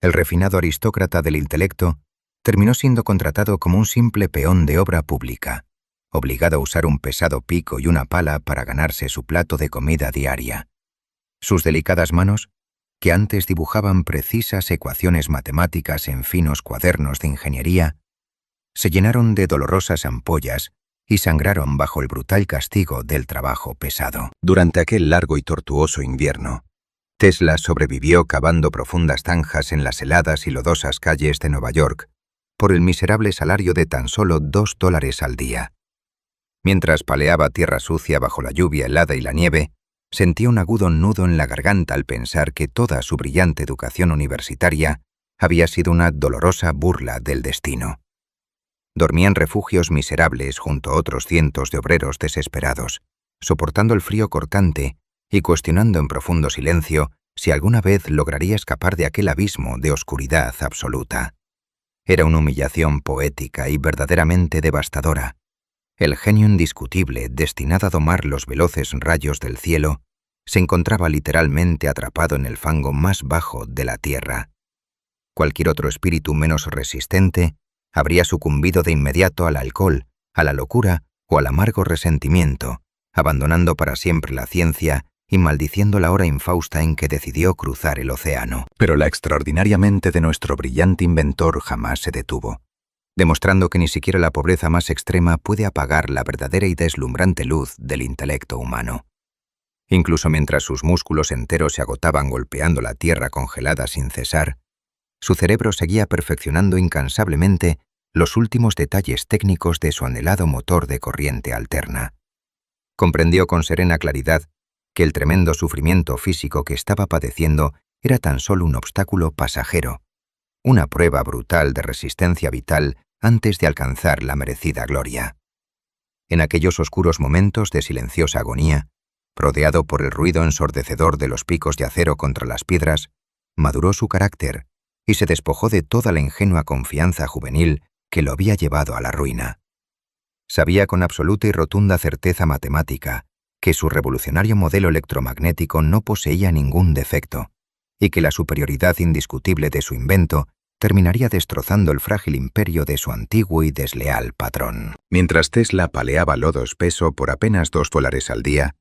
El refinado aristócrata del intelecto terminó siendo contratado como un simple peón de obra pública, obligado a usar un pesado pico y una pala para ganarse su plato de comida diaria. Sus delicadas manos, que antes dibujaban precisas ecuaciones matemáticas en finos cuadernos de ingeniería, se llenaron de dolorosas ampollas y sangraron bajo el brutal castigo del trabajo pesado. Durante aquel largo y tortuoso invierno, Tesla sobrevivió cavando profundas zanjas en las heladas y lodosas calles de Nueva York por el miserable salario de tan solo $2 al día. Mientras paleaba tierra sucia bajo la lluvia helada y la nieve, sentía un agudo nudo en la garganta al pensar que toda su brillante educación universitaria había sido una dolorosa burla del destino. Dormía en refugios miserables junto a otros cientos de obreros desesperados, soportando el frío cortante y cuestionando en profundo silencio si alguna vez lograría escapar de aquel abismo de oscuridad absoluta. Era una humillación poética y verdaderamente devastadora. El genio indiscutible, destinado a domar los veloces rayos del cielo, se encontraba literalmente atrapado en el fango más bajo de la tierra. Cualquier otro espíritu menos resistente habría sucumbido de inmediato al alcohol, a la locura o al amargo resentimiento, abandonando para siempre la ciencia y maldiciendo la hora infausta en que decidió cruzar el océano. Pero la extraordinaria mente de nuestro brillante inventor jamás se detuvo, demostrando que ni siquiera la pobreza más extrema puede apagar la verdadera y deslumbrante luz del intelecto humano. Incluso mientras sus músculos enteros se agotaban golpeando la tierra congelada sin cesar, su cerebro seguía perfeccionando incansablemente los últimos detalles técnicos de su anhelado motor de corriente alterna. Comprendió con serena claridad que el tremendo sufrimiento físico que estaba padeciendo era tan solo un obstáculo pasajero, una prueba brutal de resistencia vital antes de alcanzar la merecida gloria. En aquellos oscuros momentos de silenciosa agonía, rodeado por el ruido ensordecedor de los picos de acero contra las piedras, maduró su carácter y se despojó de toda la ingenua confianza juvenil que lo había llevado a la ruina. Sabía con absoluta y rotunda certeza matemática que su revolucionario modelo electromagnético no poseía ningún defecto y que la superioridad indiscutible de su invento terminaría destrozando el frágil imperio de su antiguo y desleal patrón. Mientras Tesla paleaba lodo espeso por apenas $2 al día,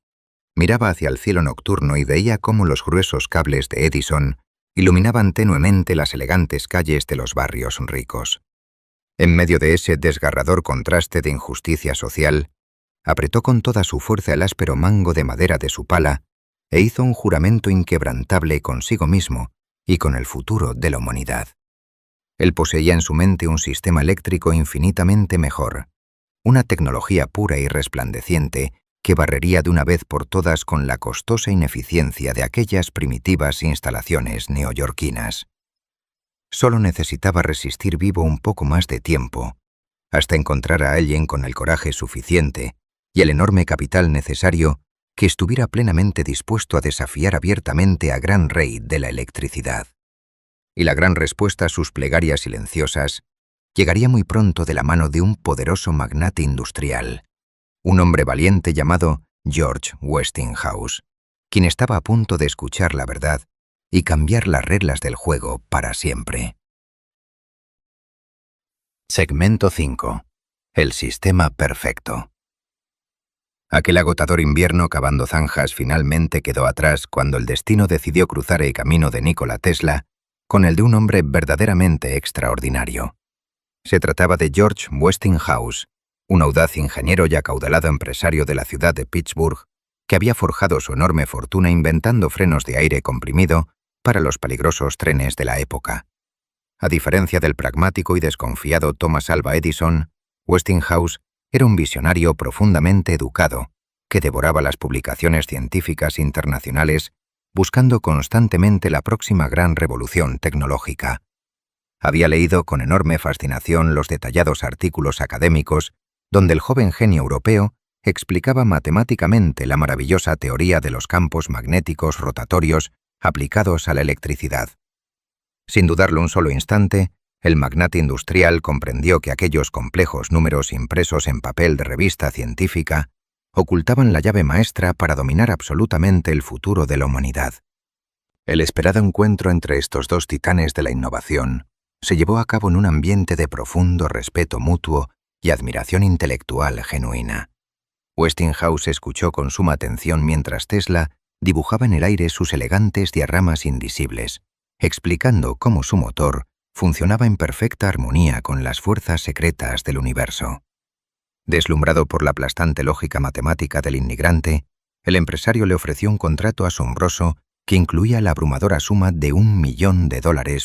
miraba hacia el cielo nocturno y veía cómo los gruesos cables de Edison iluminaban tenuemente las elegantes calles de los barrios ricos. En medio de ese desgarrador contraste de injusticia social, apretó con toda su fuerza el áspero mango de madera de su pala e hizo un juramento inquebrantable consigo mismo y con el futuro de la humanidad. Él poseía en su mente un sistema eléctrico infinitamente mejor, una tecnología pura y resplandeciente que barrería de una vez por todas con la costosa ineficiencia de aquellas primitivas instalaciones neoyorquinas. Solo necesitaba resistir vivo un poco más de tiempo, hasta encontrar a alguien con el coraje suficiente y el enorme capital necesario que estuviera plenamente dispuesto a desafiar abiertamente a gran rey de la electricidad. Y la gran respuesta a sus plegarias silenciosas llegaría muy pronto de la mano de un poderoso magnate industrial, un hombre valiente llamado George Westinghouse, quien estaba a punto de escuchar la verdad y cambiar las reglas del juego para siempre. Segmento 5. El sistema perfecto. Aquel agotador invierno cavando zanjas finalmente quedó atrás cuando el destino decidió cruzar el camino de Nikola Tesla con el de un hombre verdaderamente extraordinario. Se trataba de George Westinghouse, un audaz ingeniero y acaudalado empresario de la ciudad de Pittsburgh, que había forjado su enorme fortuna inventando frenos de aire comprimido para los peligrosos trenes de la época. A diferencia del pragmático y desconfiado Thomas Alva Edison, Westinghouse era un visionario profundamente educado, que devoraba las publicaciones científicas internacionales buscando constantemente la próxima gran revolución tecnológica. Había leído con enorme fascinación los detallados artículos académicos donde el joven genio europeo explicaba matemáticamente la maravillosa teoría de los campos magnéticos rotatorios aplicados a la electricidad. Sin dudarlo un solo instante, el magnate industrial comprendió que aquellos complejos números impresos en papel de revista científica ocultaban la llave maestra para dominar absolutamente el futuro de la humanidad. El esperado encuentro entre estos dos titanes de la innovación se llevó a cabo en un ambiente de profundo respeto mutuo y admiración intelectual genuina. Westinghouse escuchó con suma atención mientras Tesla dibujaba en el aire sus elegantes diagramas indisibles, explicando cómo su motor funcionaba en perfecta armonía con las fuerzas secretas del universo. Deslumbrado por la aplastante lógica matemática del inmigrante, el empresario le ofreció un contrato asombroso que incluía la abrumadora suma de $1 millón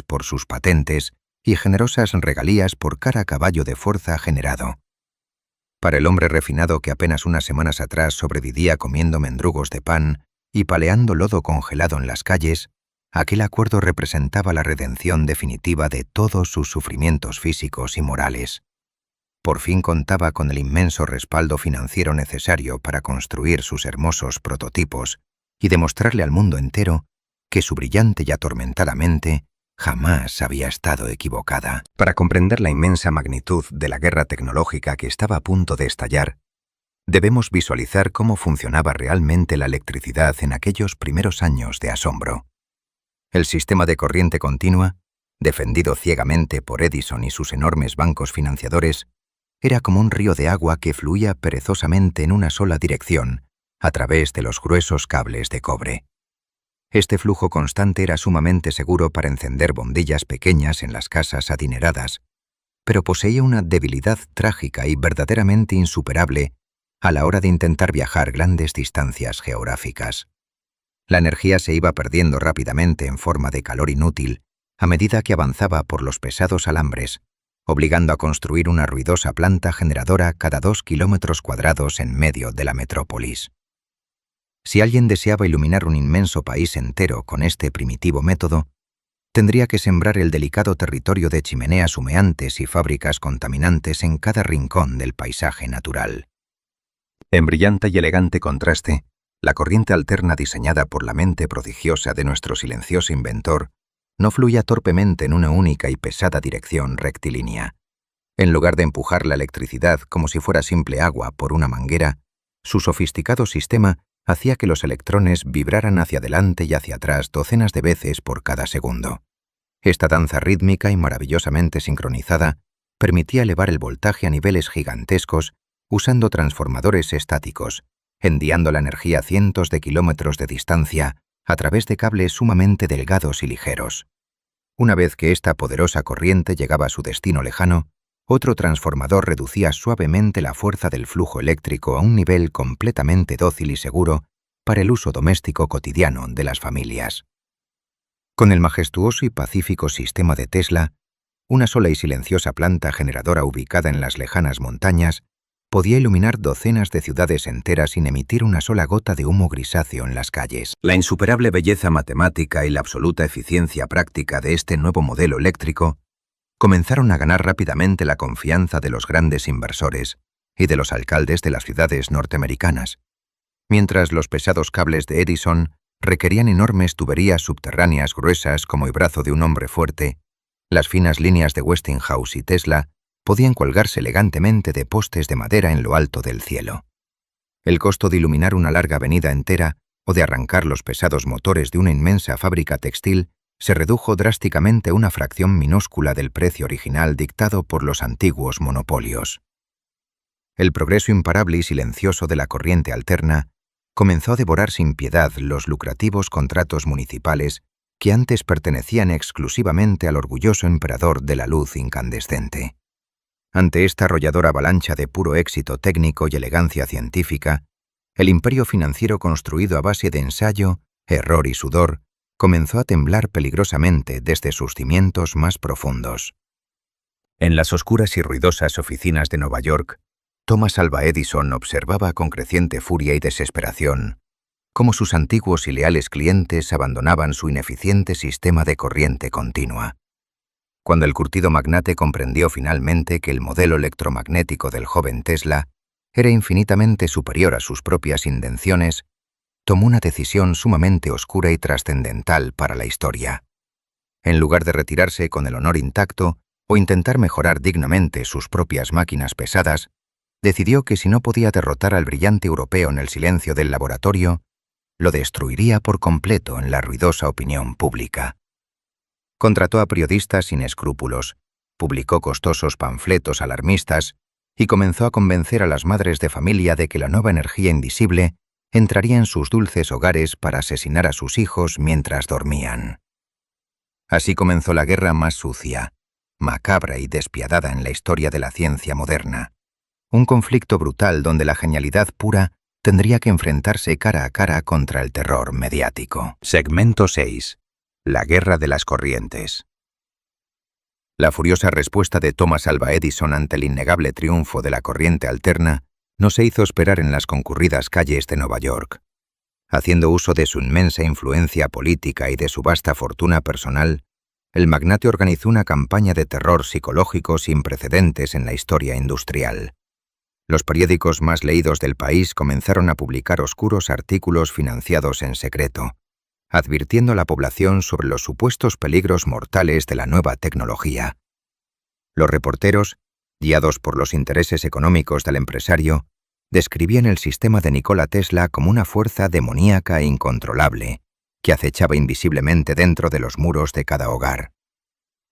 por sus patentes y generosas regalías por cada caballo de fuerza generado. Para el hombre refinado que apenas unas semanas atrás sobrevivía comiendo mendrugos de pan y paleando lodo congelado en las calles, aquel acuerdo representaba la redención definitiva de todos sus sufrimientos físicos y morales. Por fin contaba con el inmenso respaldo financiero necesario para construir sus hermosos prototipos y demostrarle al mundo entero que su brillante y atormentada mente jamás había estado equivocada. Para comprender la inmensa magnitud de la guerra tecnológica que estaba a punto de estallar, debemos visualizar cómo funcionaba realmente la electricidad en aquellos primeros años de asombro. El sistema de corriente continua, defendido ciegamente por Edison y sus enormes bancos financiadores, era como un río de agua que fluía perezosamente en una sola dirección, a través de los gruesos cables de cobre. Este flujo constante era sumamente seguro para encender bombillas pequeñas en las casas adineradas, pero poseía una debilidad trágica y verdaderamente insuperable a la hora de intentar viajar grandes distancias geográficas. La energía se iba perdiendo rápidamente en forma de calor inútil a medida que avanzaba por los pesados alambres, obligando a construir una ruidosa planta generadora cada 2 kilómetros cuadrados en medio de la metrópolis. Si alguien deseaba iluminar un inmenso país entero con este primitivo método, tendría que sembrar el delicado territorio de chimeneas humeantes y fábricas contaminantes en cada rincón del paisaje natural. En brillante y elegante contraste, la corriente alterna diseñada por la mente prodigiosa de nuestro silencioso inventor no fluía torpemente en una única y pesada dirección rectilínea. En lugar de empujar la electricidad como si fuera simple agua por una manguera, su sofisticado sistema hacía que los electrones vibraran hacia adelante y hacia atrás docenas de veces por cada segundo. Esta danza rítmica y maravillosamente sincronizada permitía elevar el voltaje a niveles gigantescos usando transformadores estáticos, enviando la energía a cientos de kilómetros de distancia a través de cables sumamente delgados y ligeros. Una vez que esta poderosa corriente llegaba a su destino lejano, otro transformador reducía suavemente la fuerza del flujo eléctrico a un nivel completamente dócil y seguro para el uso doméstico cotidiano de las familias. Con el majestuoso y pacífico sistema de Tesla, una sola y silenciosa planta generadora ubicada en las lejanas montañas podía iluminar docenas de ciudades enteras sin emitir una sola gota de humo grisáceo en las calles. La insuperable belleza matemática y la absoluta eficiencia práctica de este nuevo modelo eléctrico comenzaron a ganar rápidamente la confianza de los grandes inversores y de los alcaldes de las ciudades norteamericanas, mientras los pesados cables de Edison requerían enormes tuberías subterráneas gruesas como el brazo de un hombre fuerte. Las finas líneas de Westinghouse y Tesla podían colgarse elegantemente de postes de madera en lo alto del cielo. El costo de iluminar una larga avenida entera o de arrancar los pesados motores de una inmensa fábrica textil se redujo drásticamente a una fracción minúscula del precio original dictado por los antiguos monopolios. El progreso imparable y silencioso de la corriente alterna comenzó a devorar sin piedad los lucrativos contratos municipales que antes pertenecían exclusivamente al orgulloso emperador de la luz incandescente. Ante esta arrolladora avalancha de puro éxito técnico y elegancia científica, el imperio financiero construido a base de ensayo, error y sudor comenzó a temblar peligrosamente desde sus cimientos más profundos. En las oscuras y ruidosas oficinas de Nueva York, Thomas Alva Edison observaba con creciente furia y desesperación cómo sus antiguos y leales clientes abandonaban su ineficiente sistema de corriente continua. Cuando el curtido magnate comprendió finalmente que el modelo electromagnético del joven Tesla era infinitamente superior a sus propias invenciones, tomó una decisión sumamente oscura y trascendental para la historia. En lugar de retirarse con el honor intacto o intentar mejorar dignamente sus propias máquinas pesadas, decidió que si no podía derrotar al brillante europeo en el silencio del laboratorio, lo destruiría por completo en la ruidosa opinión pública. Contrató a periodistas sin escrúpulos, publicó costosos panfletos alarmistas y comenzó a convencer a las madres de familia de que la nueva energía invisible entraría en sus dulces hogares para asesinar a sus hijos mientras dormían. Así comenzó la guerra más sucia, macabra y despiadada en la historia de la ciencia moderna. Un conflicto brutal donde la genialidad pura tendría que enfrentarse cara a cara contra el terror mediático. Segmento 6. La guerra de las corrientes. La furiosa respuesta de Thomas Alva Edison ante el innegable triunfo de la corriente alterna no se hizo esperar en las concurridas calles de Nueva York. Haciendo uso de su inmensa influencia política y de su vasta fortuna personal, el magnate organizó una campaña de terror psicológico sin precedentes en la historia industrial. Los periódicos más leídos del país comenzaron a publicar oscuros artículos financiados en secreto, advirtiendo a la población sobre los supuestos peligros mortales de la nueva tecnología. Los reporteros, guiados por los intereses económicos del empresario, describían el sistema de Nikola Tesla como una fuerza demoníaca e incontrolable que acechaba invisiblemente dentro de los muros de cada hogar.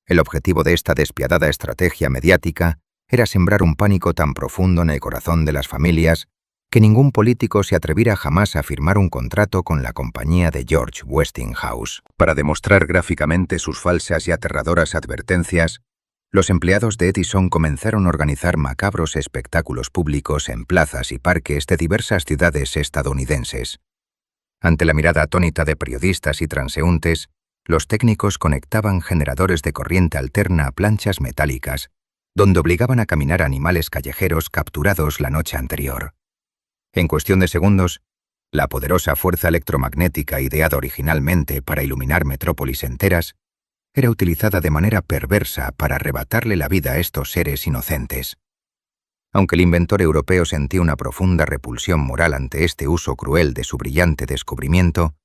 El objetivo de esta despiadada estrategia mediática era sembrar un pánico tan profundo en el corazón de las familias que ningún político se atreviera jamás a firmar un contrato con la compañía de George Westinghouse. Para demostrar gráficamente sus falsas y aterradoras advertencias, los empleados de Edison comenzaron a organizar macabros espectáculos públicos en plazas y parques de diversas ciudades estadounidenses. Ante la mirada atónita de periodistas y transeúntes, los técnicos conectaban generadores de corriente alterna a planchas metálicas, donde obligaban a caminar animales callejeros capturados la noche anterior. En cuestión de segundos, la poderosa fuerza electromagnética ideada originalmente para iluminar metrópolis enteras era utilizada de manera perversa para arrebatarle la vida a estos seres inocentes. Aunque el inventor europeo sentía una profunda repulsión moral ante este uso cruel de su brillante descubrimiento,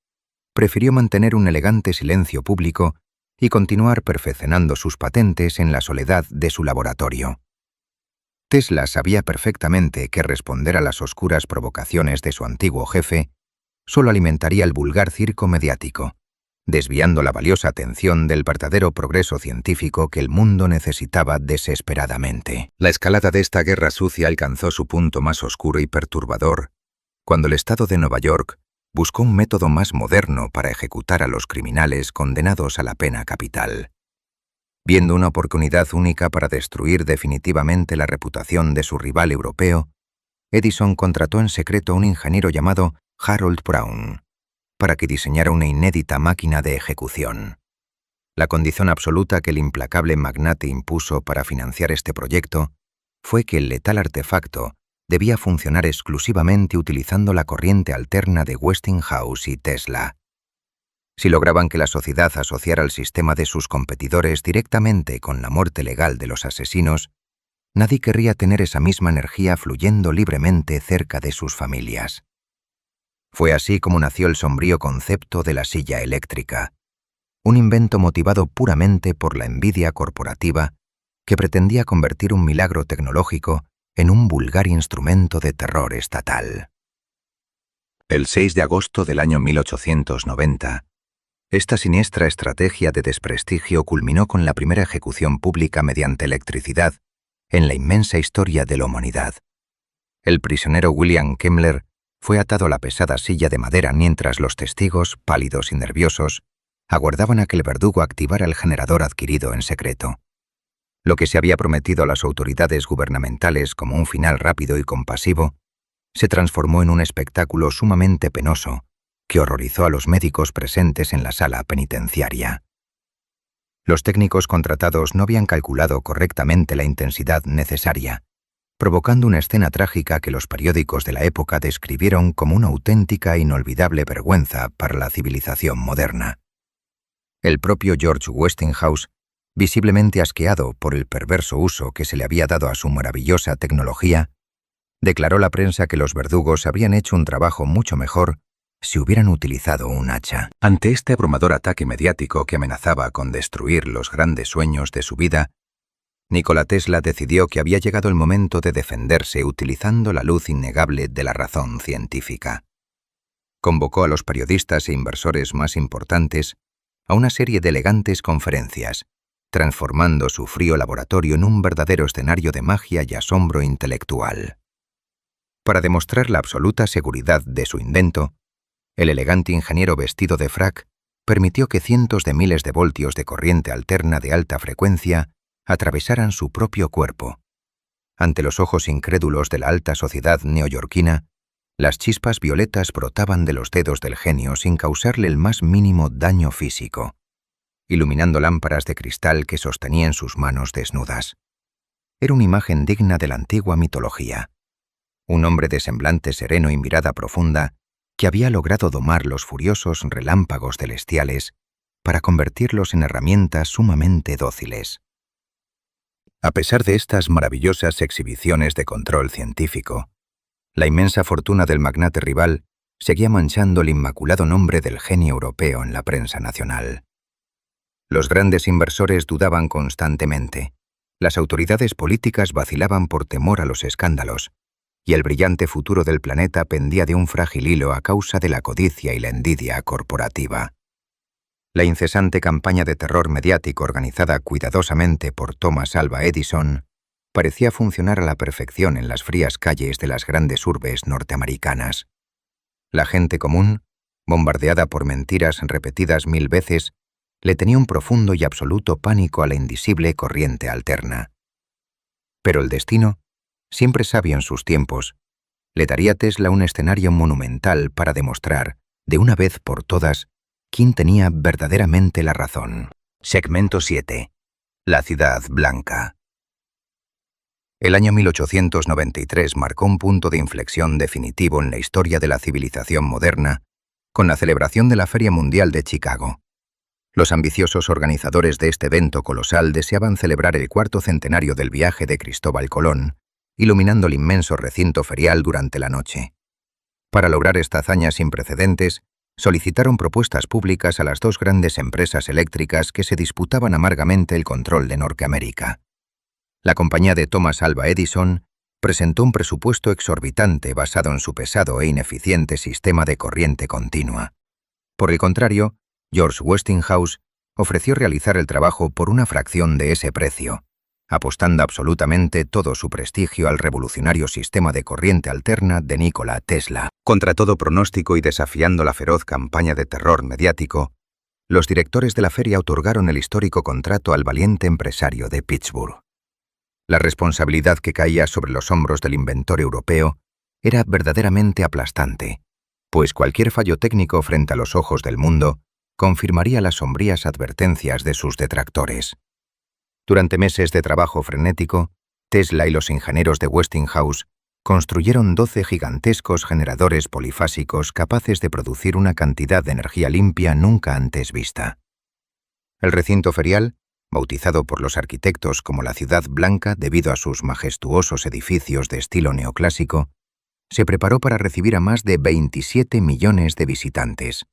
prefirió mantener un elegante silencio público y continuar perfeccionando sus patentes en la soledad de su laboratorio. Tesla sabía perfectamente que responder a las oscuras provocaciones de su antiguo jefe solo alimentaría el vulgar circo mediático, desviando la valiosa atención del verdadero progreso científico que el mundo necesitaba desesperadamente. La escalada de esta guerra sucia alcanzó su punto más oscuro y perturbador cuando el Estado de Nueva York buscó un método más moderno para ejecutar a los criminales condenados a la pena capital. Viendo una oportunidad única para destruir definitivamente la reputación de su rival europeo, Edison contrató en secreto a un ingeniero llamado Harold Brown para que diseñara una inédita máquina de ejecución. La condición absoluta que el implacable magnate impuso para financiar este proyecto fue que el letal artefacto debía funcionar exclusivamente utilizando la corriente alterna de Westinghouse y Tesla. Si lograban que la sociedad asociara el sistema de sus competidores directamente con la muerte legal de los asesinos, nadie querría tener esa misma energía fluyendo libremente cerca de sus familias. Fue así como nació el sombrío concepto de la silla eléctrica, un invento motivado puramente por la envidia corporativa que pretendía convertir un milagro tecnológico en un vulgar instrumento de terror estatal. El 6 de agosto del año 1890, esta siniestra estrategia de desprestigio culminó con la primera ejecución pública mediante electricidad en la inmensa historia de la humanidad. El prisionero William Kemmler fue atado a la pesada silla de madera mientras los testigos, pálidos y nerviosos, aguardaban a que el verdugo activara el generador adquirido en secreto. Lo que se había prometido a las autoridades gubernamentales como un final rápido y compasivo, se transformó en un espectáculo sumamente penoso que horrorizó a los médicos presentes en la sala penitenciaria. Los técnicos contratados no habían calculado correctamente la intensidad necesaria, provocando una escena trágica que los periódicos de la época describieron como una auténtica e inolvidable vergüenza para la civilización moderna. El propio George Westinghouse, visiblemente asqueado por el perverso uso que se le había dado a su maravillosa tecnología, declaró a la prensa que los verdugos habrían hecho un trabajo mucho mejor si hubieran utilizado un hacha. Ante este abrumador ataque mediático que amenazaba con destruir los grandes sueños de su vida, Nikola Tesla decidió que había llegado el momento de defenderse utilizando la luz innegable de la razón científica. Convocó a los periodistas e inversores más importantes a una serie de elegantes conferencias, transformando su frío laboratorio en un verdadero escenario de magia y asombro intelectual. Para demostrar la absoluta seguridad de su invento, el elegante ingeniero vestido de frac permitió que cientos de miles de voltios de corriente alterna de alta frecuencia atravesaran su propio cuerpo. Ante los ojos incrédulos de la alta sociedad neoyorquina, las chispas violetas brotaban de los dedos del genio sin causarle el más mínimo daño físico, iluminando lámparas de cristal que sostenía en sus manos desnudas. Era una imagen digna de la antigua mitología. Un hombre de semblante sereno y mirada profunda que había logrado domar los furiosos relámpagos celestiales para convertirlos en herramientas sumamente dóciles. A pesar de estas maravillosas exhibiciones de control científico, la inmensa fortuna del magnate rival seguía manchando el inmaculado nombre del genio europeo en la prensa nacional. Los grandes inversores dudaban constantemente, las autoridades políticas vacilaban por temor a los escándalos, y el brillante futuro del planeta pendía de un frágil hilo a causa de la codicia y la envidia corporativa. La incesante campaña de terror mediático organizada cuidadosamente por Thomas Alva Edison parecía funcionar a la perfección en las frías calles de las grandes urbes norteamericanas. La gente común, bombardeada por mentiras repetidas 1000 veces, le tenía un profundo y absoluto pánico a la indisible corriente alterna. Pero el destino, siempre sabio en sus tiempos, le daría a Tesla un escenario monumental para demostrar, de una vez por todas, quién tenía verdaderamente la razón. Segmento 7. La Ciudad Blanca. El año 1893 marcó un punto de inflexión definitivo en la historia de la civilización moderna, con la celebración de la Feria Mundial de Chicago. Los ambiciosos organizadores de este evento colosal deseaban celebrar el 4º centenario del viaje de Cristóbal Colón, iluminando el inmenso recinto ferial durante la noche. Para lograr esta hazaña sin precedentes, solicitaron propuestas públicas a las dos grandes empresas eléctricas que se disputaban amargamente el control de Norteamérica. La compañía de Thomas Alva Edison presentó un presupuesto exorbitante basado en su pesado e ineficiente sistema de corriente continua. Por el contrario, George Westinghouse ofreció realizar el trabajo por una fracción de ese precio, apostando absolutamente todo su prestigio al revolucionario sistema de corriente alterna de Nikola Tesla. Contra todo pronóstico y desafiando la feroz campaña de terror mediático, los directores de la feria otorgaron el histórico contrato al valiente empresario de Pittsburgh. La responsabilidad que caía sobre los hombros del inventor europeo era verdaderamente aplastante, pues cualquier fallo técnico frente a los ojos del mundo confirmaría las sombrías advertencias de sus detractores. Durante meses de trabajo frenético, Tesla y los ingenieros de Westinghouse construyeron 12 gigantescos generadores polifásicos capaces de producir una cantidad de energía limpia nunca antes vista. El recinto ferial, bautizado por los arquitectos como la Ciudad Blanca debido a sus majestuosos edificios de estilo neoclásico, se preparó para recibir a más de 27 millones de visitantes.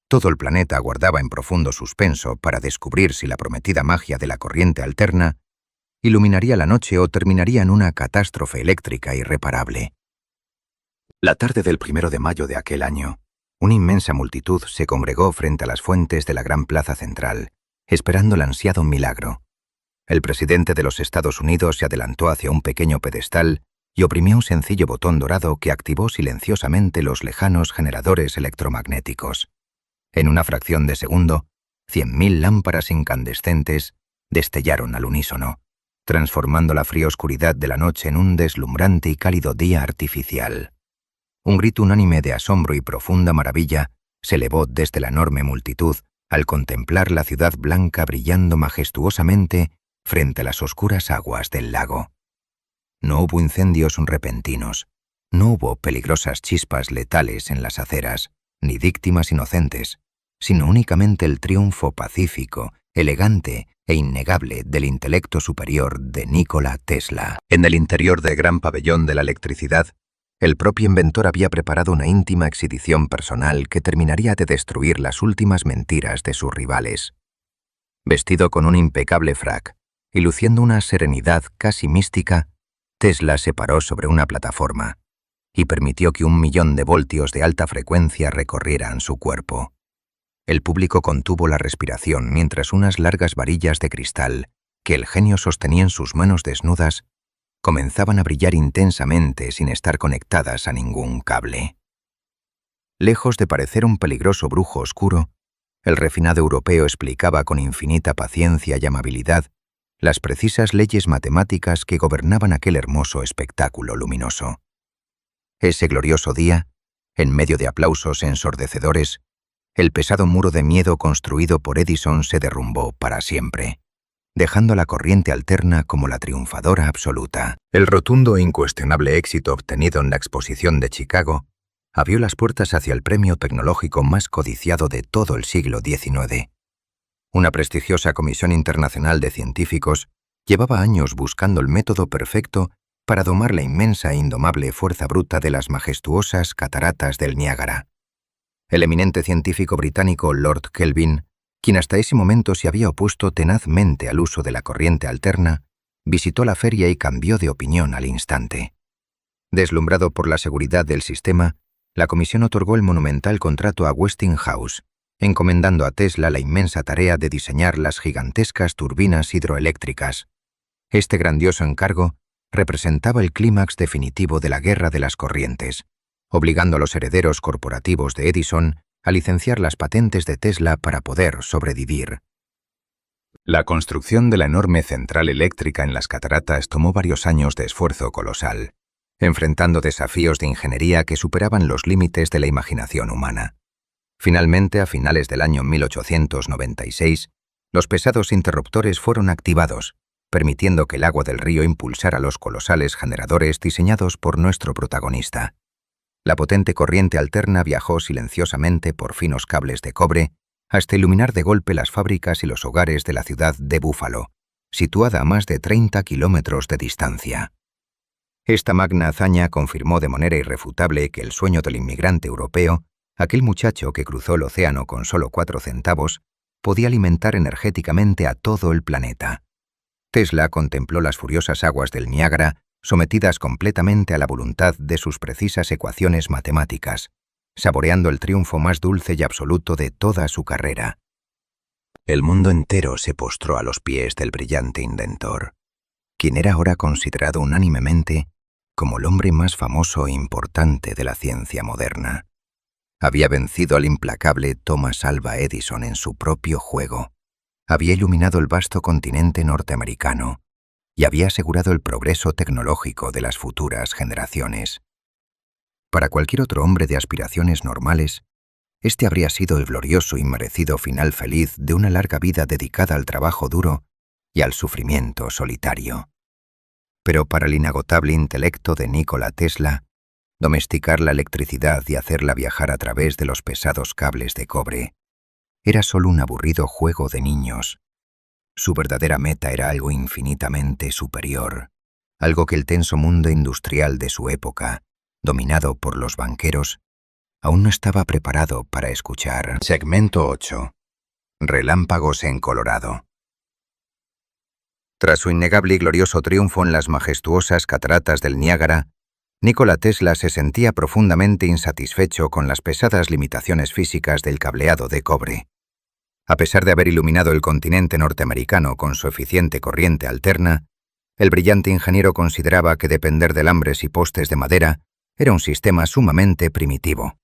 Todo el planeta aguardaba en profundo suspenso para descubrir si la prometida magia de la corriente alterna iluminaría la noche o terminaría en una catástrofe eléctrica irreparable. La tarde del 1 de mayo de aquel año, una inmensa multitud se congregó frente a las fuentes de la gran plaza central, esperando el ansiado milagro. El presidente de los Estados Unidos se adelantó hacia un pequeño pedestal y oprimió un sencillo botón dorado que activó silenciosamente los lejanos generadores electromagnéticos. En una fracción de segundo, 100.000 lámparas incandescentes destellaron al unísono, transformando la fría oscuridad de la noche en un deslumbrante y cálido día artificial. Un grito unánime de asombro y profunda maravilla se elevó desde la enorme multitud al contemplar la Ciudad Blanca brillando majestuosamente frente a las oscuras aguas del lago. No hubo incendios repentinos, no hubo peligrosas chispas letales en las aceras, ni víctimas inocentes, sino únicamente el triunfo pacífico, elegante e innegable del intelecto superior de Nikola Tesla. En el interior del gran pabellón de la electricidad, el propio inventor había preparado una íntima exhibición personal que terminaría de destruir las últimas mentiras de sus rivales. Vestido con un impecable frac y luciendo una serenidad casi mística, Tesla se paró sobre una plataforma y permitió que 1.000.000 de voltios de alta frecuencia recorrieran su cuerpo. El público contuvo la respiración mientras unas largas varillas de cristal, que el genio sostenía en sus manos desnudas, comenzaban a brillar intensamente sin estar conectadas a ningún cable. Lejos de parecer un peligroso brujo oscuro, el refinado europeo explicaba con infinita paciencia y amabilidad las precisas leyes matemáticas que gobernaban aquel hermoso espectáculo luminoso. Ese glorioso día, en medio de aplausos ensordecedores, el pesado muro de miedo construido por Edison se derrumbó para siempre, dejando a la corriente alterna como la triunfadora absoluta. El rotundo e incuestionable éxito obtenido en la exposición de Chicago abrió las puertas hacia el premio tecnológico más codiciado de todo el siglo XIX. Una prestigiosa comisión internacional de científicos llevaba años buscando el método perfecto para domar la inmensa e indomable fuerza bruta de las majestuosas cataratas del Niágara. El eminente científico británico Lord Kelvin, quien hasta ese momento se había opuesto tenazmente al uso de la corriente alterna, visitó la feria y cambió de opinión al instante. Deslumbrado por la seguridad del sistema, la comisión otorgó el monumental contrato a Westinghouse, encomendando a Tesla la inmensa tarea de diseñar las gigantescas turbinas hidroeléctricas. Este grandioso encargo representaba el clímax definitivo de la guerra de las corrientes, obligando a los herederos corporativos de Edison a licenciar las patentes de Tesla para poder sobrevivir. La construcción de la enorme central eléctrica en las cataratas tomó varios años de esfuerzo colosal, enfrentando desafíos de ingeniería que superaban los límites de la imaginación humana. Finalmente, a finales del año 1896, los pesados interruptores fueron activados, permitiendo que el agua del río impulsara los colosales generadores diseñados por nuestro protagonista. La potente corriente alterna viajó silenciosamente por finos cables de cobre hasta iluminar de golpe las fábricas y los hogares de la ciudad de Buffalo, situada a más de 30 kilómetros de distancia. Esta magna hazaña confirmó de manera irrefutable que el sueño del inmigrante europeo, aquel muchacho que cruzó el océano con solo 4 centavos, podía alimentar energéticamente a todo el planeta. Tesla contempló las furiosas aguas del Niágara, sometidas completamente a la voluntad de sus precisas ecuaciones matemáticas, saboreando el triunfo más dulce y absoluto de toda su carrera. El mundo entero se postró a los pies del brillante inventor, quien era ahora considerado unánimemente como el hombre más famoso e importante de la ciencia moderna. Había vencido al implacable Thomas Alva Edison en su propio juego, había iluminado el vasto continente norteamericano y había asegurado el progreso tecnológico de las futuras generaciones. Para cualquier otro hombre de aspiraciones normales, este habría sido el glorioso y merecido final feliz de una larga vida dedicada al trabajo duro y al sufrimiento solitario. Pero para el inagotable intelecto de Nikola Tesla, domesticar la electricidad y hacerla viajar a través de los pesados cables de cobre era solo un aburrido juego de niños. Su verdadera meta era algo infinitamente superior, algo que el tenso mundo industrial de su época, dominado por los banqueros, aún no estaba preparado para escuchar. Segmento 8. Relámpagos en Colorado. Tras su innegable y glorioso triunfo en las majestuosas cataratas del Niágara, Nikola Tesla se sentía profundamente insatisfecho con las pesadas limitaciones físicas del cableado de cobre. A pesar de haber iluminado el continente norteamericano con su eficiente corriente alterna, el brillante ingeniero consideraba que depender de alambres y postes de madera era un sistema sumamente primitivo.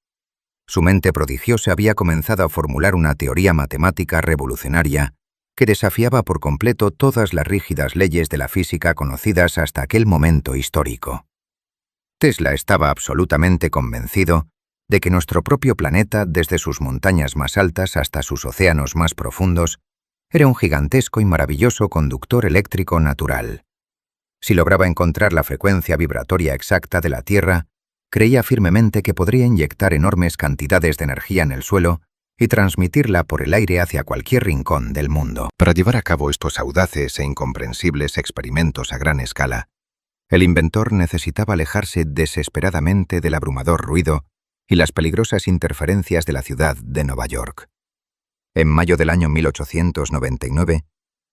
Su mente prodigiosa había comenzado a formular una teoría matemática revolucionaria que desafiaba por completo todas las rígidas leyes de la física conocidas hasta aquel momento histórico. Tesla estaba absolutamente convencido de que nuestro propio planeta, desde sus montañas más altas hasta sus océanos más profundos, era un gigantesco y maravilloso conductor eléctrico natural. Si lograba encontrar la frecuencia vibratoria exacta de la Tierra, creía firmemente que podría inyectar enormes cantidades de energía en el suelo y transmitirla por el aire hacia cualquier rincón del mundo. Para llevar a cabo estos audaces e incomprensibles experimentos a gran escala, el inventor necesitaba alejarse desesperadamente del abrumador ruido y las peligrosas interferencias de la ciudad de Nueva York. En mayo del año 1899,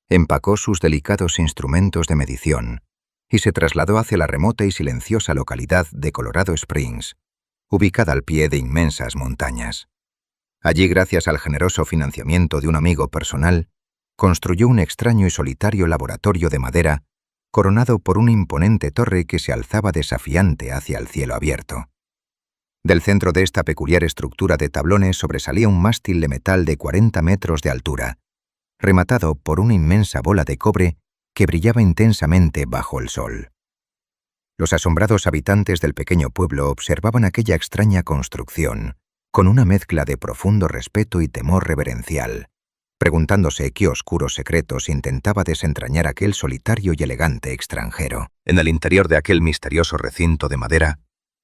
empacó sus delicados instrumentos de medición y se trasladó hacia la remota y silenciosa localidad de Colorado Springs, ubicada al pie de inmensas montañas. Allí, gracias al generoso financiamiento de un amigo personal, construyó un extraño y solitario laboratorio de madera coronado por una imponente torre que se alzaba desafiante hacia el cielo abierto. Del centro de esta peculiar estructura de tablones sobresalía un mástil de metal de 40 metros de altura, rematado por una inmensa bola de cobre que brillaba intensamente bajo el sol. Los asombrados habitantes del pequeño pueblo observaban aquella extraña construcción con una mezcla de profundo respeto y temor reverencial, preguntándose qué oscuros secretos intentaba desentrañar aquel solitario y elegante extranjero. En el interior de aquel misterioso recinto de madera,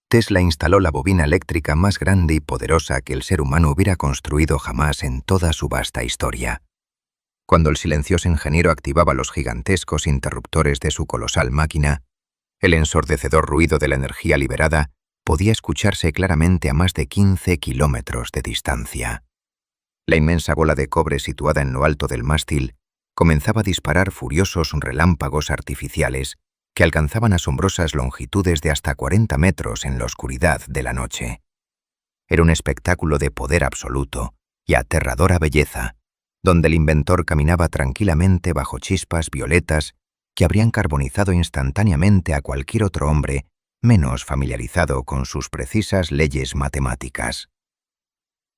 Tesla instaló la bobina eléctrica más grande y poderosa que el ser humano hubiera construido jamás en toda su vasta historia. Cuando el silencioso ingeniero activaba los gigantescos interruptores de su colosal máquina, el ensordecedor ruido de la energía liberada podía escucharse claramente a más de 15 kilómetros de distancia. La inmensa bola de cobre situada en lo alto del mástil comenzaba a disparar furiosos relámpagos artificiales que alcanzaban asombrosas longitudes de hasta 40 metros en la oscuridad de la noche. Era un espectáculo de poder absoluto y aterradora belleza, donde el inventor caminaba tranquilamente bajo chispas violetas que habrían carbonizado instantáneamente a cualquier otro hombre menos familiarizado con sus precisas leyes matemáticas.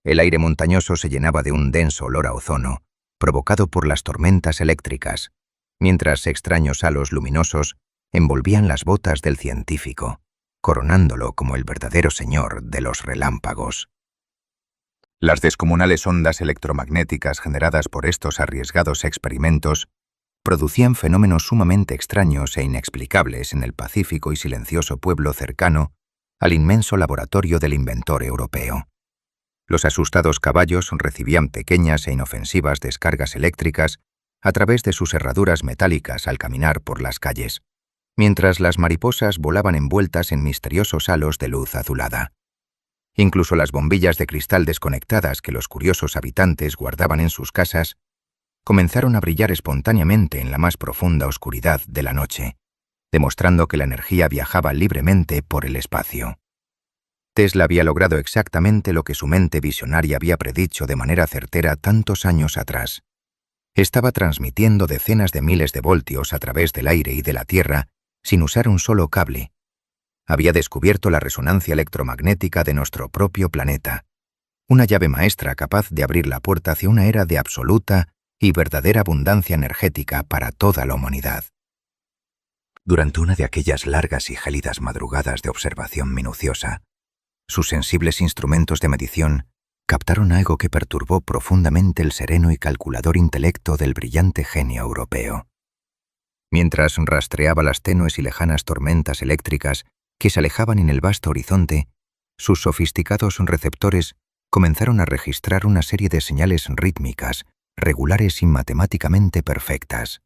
El aire montañoso se llenaba de un denso olor a ozono, provocado por las tormentas eléctricas, mientras extraños halos luminosos envolvían las botas del científico, coronándolo como el verdadero señor de los relámpagos. Las descomunales ondas electromagnéticas generadas por estos arriesgados experimentos producían fenómenos sumamente extraños e inexplicables en el pacífico y silencioso pueblo cercano al inmenso laboratorio del inventor europeo. Los asustados caballos recibían pequeñas e inofensivas descargas eléctricas a través de sus herraduras metálicas al caminar por las calles, mientras las mariposas volaban envueltas en misteriosos halos de luz azulada. Incluso las bombillas de cristal desconectadas que los curiosos habitantes guardaban en sus casas comenzaron a brillar espontáneamente en la más profunda oscuridad de la noche, demostrando que la energía viajaba libremente por el espacio. Tesla había logrado exactamente lo que su mente visionaria había predicho de manera certera tantos años atrás. Estaba transmitiendo decenas de miles de voltios a través del aire y de la Tierra sin usar un solo cable. Había descubierto la resonancia electromagnética de nuestro propio planeta, una llave maestra capaz de abrir la puerta hacia una era de absoluta y verdadera abundancia energética para toda la humanidad. Durante una de aquellas largas y gélidas madrugadas de observación minuciosa, sus sensibles instrumentos de medición captaron algo que perturbó profundamente el sereno y calculador intelecto del brillante genio europeo. Mientras rastreaba las tenues y lejanas tormentas eléctricas que se alejaban en el vasto horizonte, sus sofisticados receptores comenzaron a registrar una serie de señales rítmicas, regulares y matemáticamente perfectas.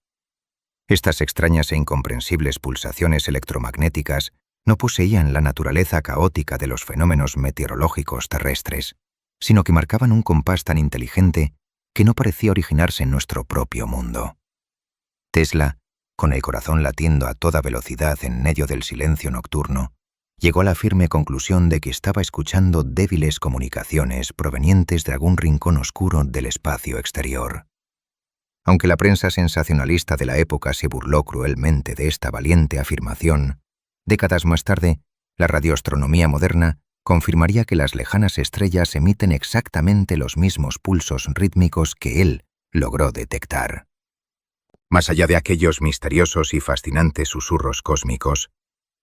Estas extrañas e incomprensibles pulsaciones electromagnéticas no poseían la naturaleza caótica de los fenómenos meteorológicos terrestres, sino que marcaban un compás tan inteligente que no parecía originarse en nuestro propio mundo. Tesla, con el corazón latiendo a toda velocidad en medio del silencio nocturno, llegó a la firme conclusión de que estaba escuchando débiles comunicaciones provenientes de algún rincón oscuro del espacio exterior. Aunque la prensa sensacionalista de la época se burló cruelmente de esta valiente afirmación, décadas más tarde, la radioastronomía moderna confirmaría que las lejanas estrellas emiten exactamente los mismos pulsos rítmicos que él logró detectar. Más allá de aquellos misteriosos y fascinantes susurros cósmicos,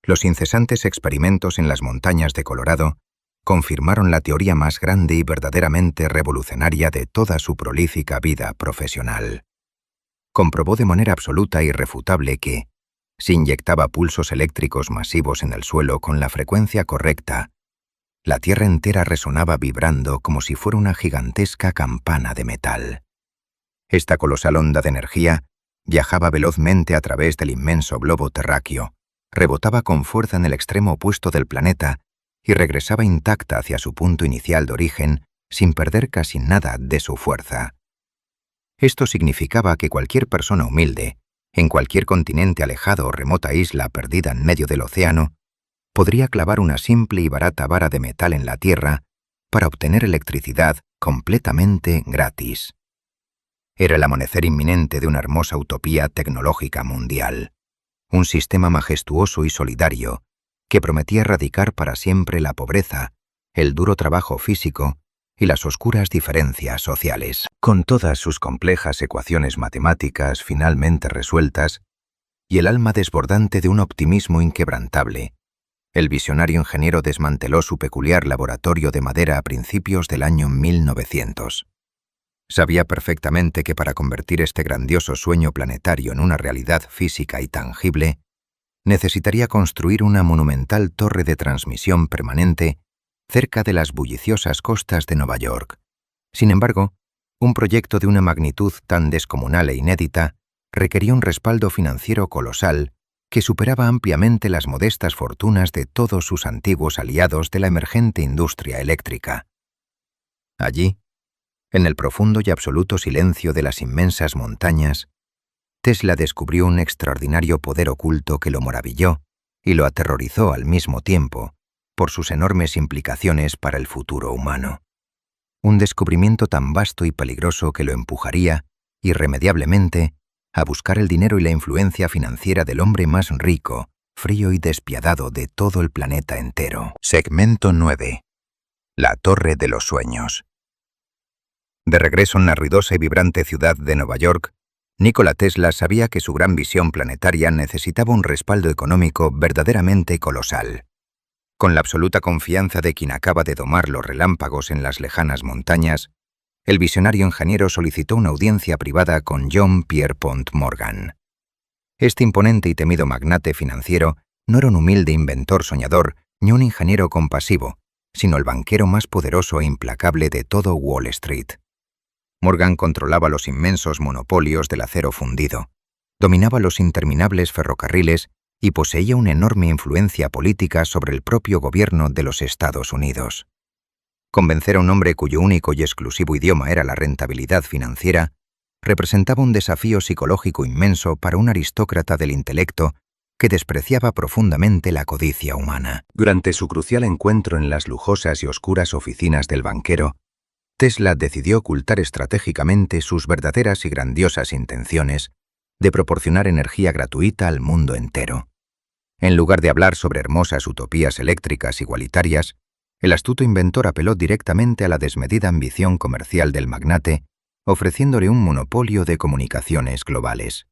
los incesantes experimentos en las montañas de Colorado confirmaron la teoría más grande y verdaderamente revolucionaria de toda su prolífica vida profesional. Comprobó de manera absoluta e irrefutable que, si inyectaba pulsos eléctricos masivos en el suelo con la frecuencia correcta, la Tierra entera resonaba vibrando como si fuera una gigantesca campana de metal. Esta colosal onda de energía viajaba velozmente a través del inmenso globo terráqueo, rebotaba con fuerza en el extremo opuesto del planeta y regresaba intacta hacia su punto inicial de origen sin perder casi nada de su fuerza. Esto significaba que cualquier persona humilde, en cualquier continente alejado o remota isla perdida en medio del océano, podría clavar una simple y barata vara de metal en la Tierra para obtener electricidad completamente gratis. Era el amanecer inminente de una hermosa utopía tecnológica mundial, un sistema majestuoso y solidario que prometía erradicar para siempre la pobreza, el duro trabajo físico y las oscuras diferencias sociales. Con todas sus complejas ecuaciones matemáticas finalmente resueltas y el alma desbordante de un optimismo inquebrantable, el visionario ingeniero desmanteló su peculiar laboratorio de madera a principios del año 1900. Sabía perfectamente que para convertir este grandioso sueño planetario en una realidad física y tangible, necesitaría construir una monumental torre de transmisión permanente cerca de las bulliciosas costas de Nueva York. Sin embargo, un proyecto de una magnitud tan descomunal e inédita requería un respaldo financiero colosal que superaba ampliamente las modestas fortunas de todos sus antiguos aliados de la emergente industria eléctrica. Allí, en el profundo y absoluto silencio de las inmensas montañas, Tesla descubrió un extraordinario poder oculto que lo maravilló y lo aterrorizó al mismo tiempo por sus enormes implicaciones para el futuro humano. Un descubrimiento tan vasto y peligroso que lo empujaría, irremediablemente, a buscar el dinero y la influencia financiera del hombre más rico, frío y despiadado de todo el planeta entero. Segmento 9. La Torre de los Sueños. De regreso en la ruidosa y vibrante ciudad de Nueva York, Nikola Tesla sabía que su gran visión planetaria necesitaba un respaldo económico verdaderamente colosal. Con la absoluta confianza de quien acaba de domar los relámpagos en las lejanas montañas, el visionario ingeniero solicitó una audiencia privada con John Pierpont Morgan. Este imponente y temido magnate financiero no era un humilde inventor soñador ni un ingeniero compasivo, sino el banquero más poderoso e implacable de todo Wall Street. Morgan controlaba los inmensos monopolios del acero fundido, dominaba los interminables ferrocarriles y poseía una enorme influencia política sobre el propio gobierno de los Estados Unidos. Convencer a un hombre cuyo único y exclusivo idioma era la rentabilidad financiera representaba un desafío psicológico inmenso para un aristócrata del intelecto que despreciaba profundamente la codicia humana. Durante su crucial encuentro en las lujosas y oscuras oficinas del banquero, Tesla decidió ocultar estratégicamente sus verdaderas y grandiosas intenciones de proporcionar energía gratuita al mundo entero. En lugar de hablar sobre hermosas utopías eléctricas igualitarias, el astuto inventor apeló directamente a la desmedida ambición comercial del magnate, ofreciéndole un monopolio de comunicaciones globales.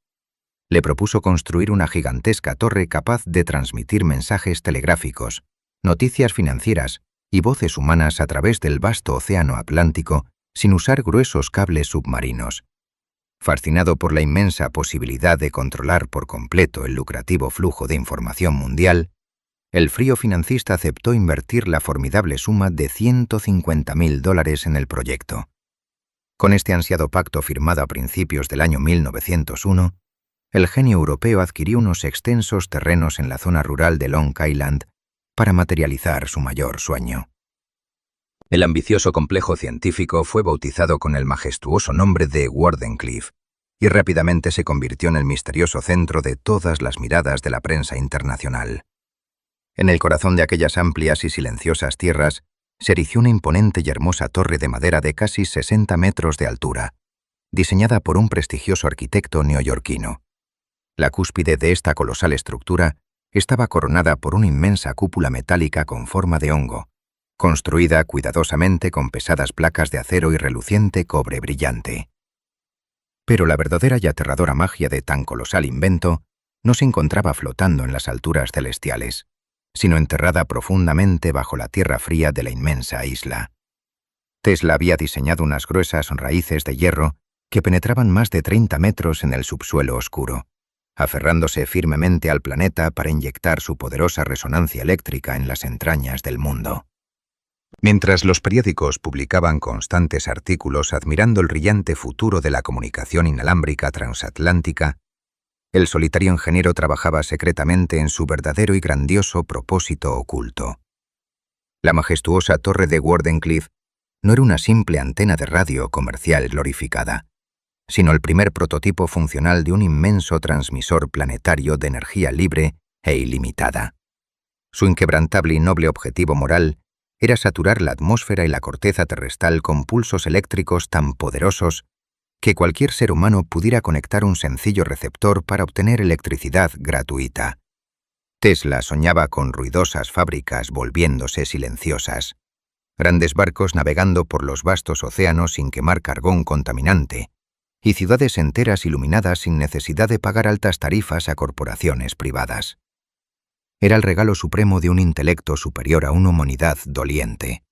Le propuso construir una gigantesca torre capaz de transmitir mensajes telegráficos, noticias financieras y voces humanas a través del vasto océano Atlántico sin usar gruesos cables submarinos. Fascinado por la inmensa posibilidad de controlar por completo el lucrativo flujo de información mundial, el frío financista aceptó invertir la formidable suma de $150.000 en el proyecto. Con este ansiado pacto firmado a principios del año 1901, el genio europeo adquirió unos extensos terrenos en la zona rural de Long Island para materializar su mayor sueño. El ambicioso complejo científico fue bautizado con el majestuoso nombre de Wardenclyffe y rápidamente se convirtió en el misterioso centro de todas las miradas de la prensa internacional. En el corazón de aquellas amplias y silenciosas tierras se erigió una imponente y hermosa torre de madera de casi 60 metros de altura, diseñada por un prestigioso arquitecto neoyorquino. La cúspide de esta colosal estructura estaba coronada por una inmensa cúpula metálica con forma de hongo, construida cuidadosamente con pesadas placas de acero y reluciente cobre brillante. Pero la verdadera y aterradora magia de tan colosal invento no se encontraba flotando en las alturas celestiales, sino enterrada profundamente bajo la tierra fría de la inmensa isla. Tesla había diseñado unas gruesas raíces de hierro que penetraban más de 30 metros en el subsuelo oscuro, aferrándose firmemente al planeta para inyectar su poderosa resonancia eléctrica en las entrañas del mundo. Mientras los periódicos publicaban constantes artículos admirando el brillante futuro de la comunicación inalámbrica transatlántica, el solitario ingeniero trabajaba secretamente en su verdadero y grandioso propósito oculto. La majestuosa torre de Wardenclyffe no era una simple antena de radio comercial glorificada, sino el primer prototipo funcional de un inmenso transmisor planetario de energía libre e ilimitada. Su inquebrantable y noble objetivo moral era saturar la atmósfera y la corteza terrestre con pulsos eléctricos tan poderosos que cualquier ser humano pudiera conectar un sencillo receptor para obtener electricidad gratuita. Tesla soñaba con ruidosas fábricas volviéndose silenciosas, grandes barcos navegando por los vastos océanos sin quemar carbón contaminante, y ciudades enteras iluminadas sin necesidad de pagar altas tarifas a corporaciones privadas. Era el regalo supremo de un intelecto superior a una humanidad doliente.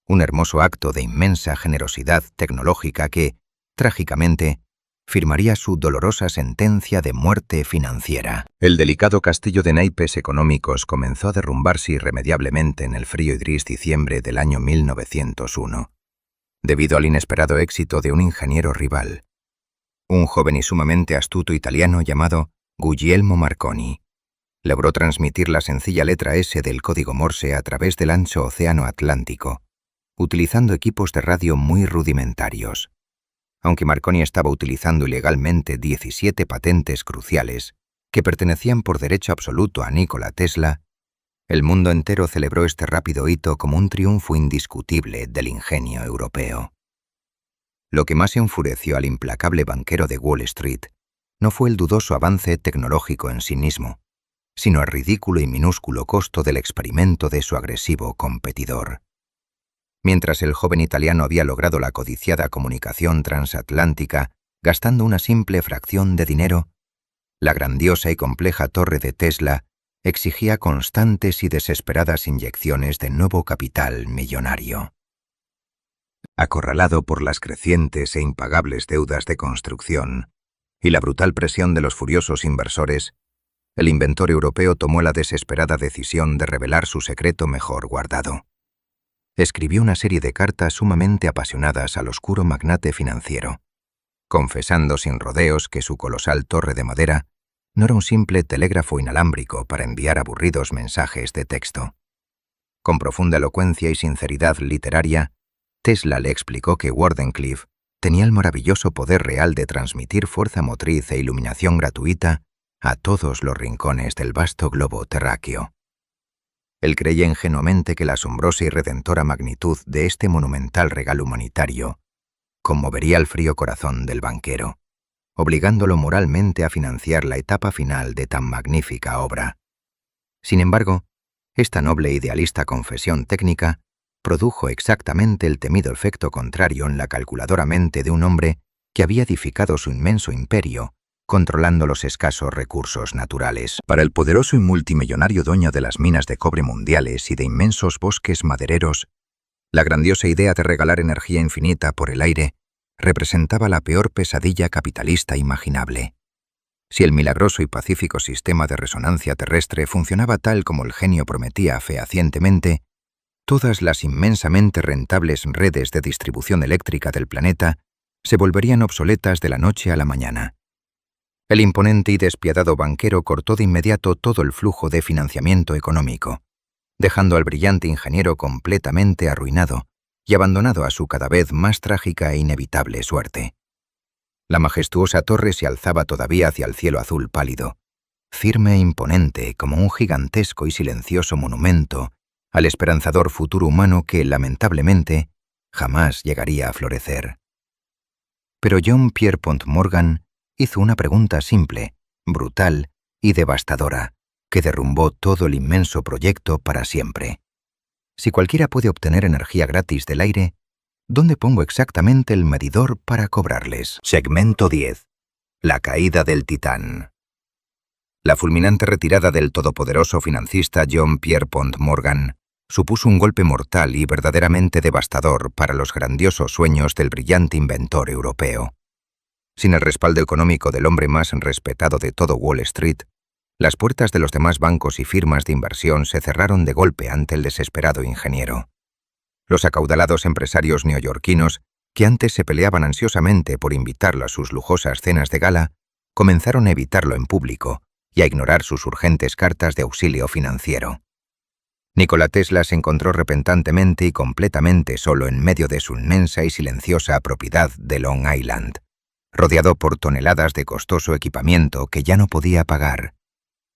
Un hermoso acto de inmensa generosidad tecnológica que, trágicamente, firmaría su dolorosa sentencia de muerte financiera. El delicado castillo de naipes económicos comenzó a derrumbarse irremediablemente en el frío y gris diciembre del año 1901, debido al inesperado éxito de un ingeniero rival, un joven y sumamente astuto italiano llamado Guglielmo Marconi. Logró transmitir la sencilla letra S del código Morse a través del ancho océano Atlántico, utilizando equipos de radio muy rudimentarios. Aunque Marconi estaba utilizando ilegalmente 17 patentes cruciales que pertenecían por derecho absoluto a Nikola Tesla, el mundo entero celebró este rápido hito como un triunfo indiscutible del ingenio europeo. Lo que más enfureció al implacable banquero de Wall Street no fue el dudoso avance tecnológico en sí mismo, sino el ridículo y minúsculo costo del experimento de su agresivo competidor. Mientras el joven italiano había logrado la codiciada comunicación transatlántica gastando una simple fracción de dinero, la grandiosa y compleja torre de Tesla exigía constantes y desesperadas inyecciones de nuevo capital millonario. Acorralado por las crecientes e impagables deudas de construcción y la brutal presión de los furiosos inversores, el inventor europeo tomó la desesperada decisión de revelar su secreto mejor guardado. Escribió una serie de cartas sumamente apasionadas al oscuro magnate financiero, confesando sin rodeos que su colosal torre de madera no era un simple telégrafo inalámbrico para enviar aburridos mensajes de texto. Con profunda elocuencia y sinceridad literaria, Tesla le explicó que Wardenclyffe tenía el maravilloso poder real de transmitir fuerza motriz e iluminación gratuita a todos los rincones del vasto globo terráqueo. Él creía ingenuamente que la asombrosa y redentora magnitud de este monumental regalo humanitario conmovería el frío corazón del banquero, obligándolo moralmente a financiar la etapa final de tan magnífica obra. Sin embargo, esta noble e idealista confesión técnica produjo exactamente el temido efecto contrario en la calculadora mente de un hombre que había edificado su inmenso imperio, controlando los escasos recursos naturales. Para el poderoso y multimillonario dueño de las minas de cobre mundiales y de inmensos bosques madereros, la grandiosa idea de regalar energía infinita por el aire representaba la peor pesadilla capitalista imaginable. Si el milagroso y pacífico sistema de resonancia terrestre funcionaba tal como el genio prometía fehacientemente, todas las inmensamente rentables redes de distribución eléctrica del planeta se volverían obsoletas de la noche a la mañana. El imponente y despiadado banquero cortó de inmediato todo el flujo de financiamiento económico, dejando al brillante ingeniero completamente arruinado y abandonado a su cada vez más trágica e inevitable suerte. La majestuosa torre se alzaba todavía hacia el cielo azul pálido, firme e imponente como un gigantesco y silencioso monumento al esperanzador futuro humano que, lamentablemente, jamás llegaría a florecer. Pero John Pierpont Morgan hizo una pregunta simple, brutal y devastadora, que derrumbó todo el inmenso proyecto para siempre. Si cualquiera puede obtener energía gratis del aire, ¿dónde pongo exactamente el medidor para cobrarles? Segmento 10. La caída del Titán. La fulminante retirada del todopoderoso financista John Pierpont Morgan supuso un golpe mortal y verdaderamente devastador para los grandiosos sueños del brillante inventor europeo. Sin el respaldo económico del hombre más respetado de todo Wall Street, las puertas de los demás bancos y firmas de inversión se cerraron de golpe ante el desesperado ingeniero. Los acaudalados empresarios neoyorquinos, que antes se peleaban ansiosamente por invitarlo a sus lujosas cenas de gala, comenzaron a evitarlo en público y a ignorar sus urgentes cartas de auxilio financiero. Nikola Tesla se encontró repentinamente y completamente solo en medio de su inmensa y silenciosa propiedad de Long Island, rodeado por toneladas de costoso equipamiento que ya no podía pagar.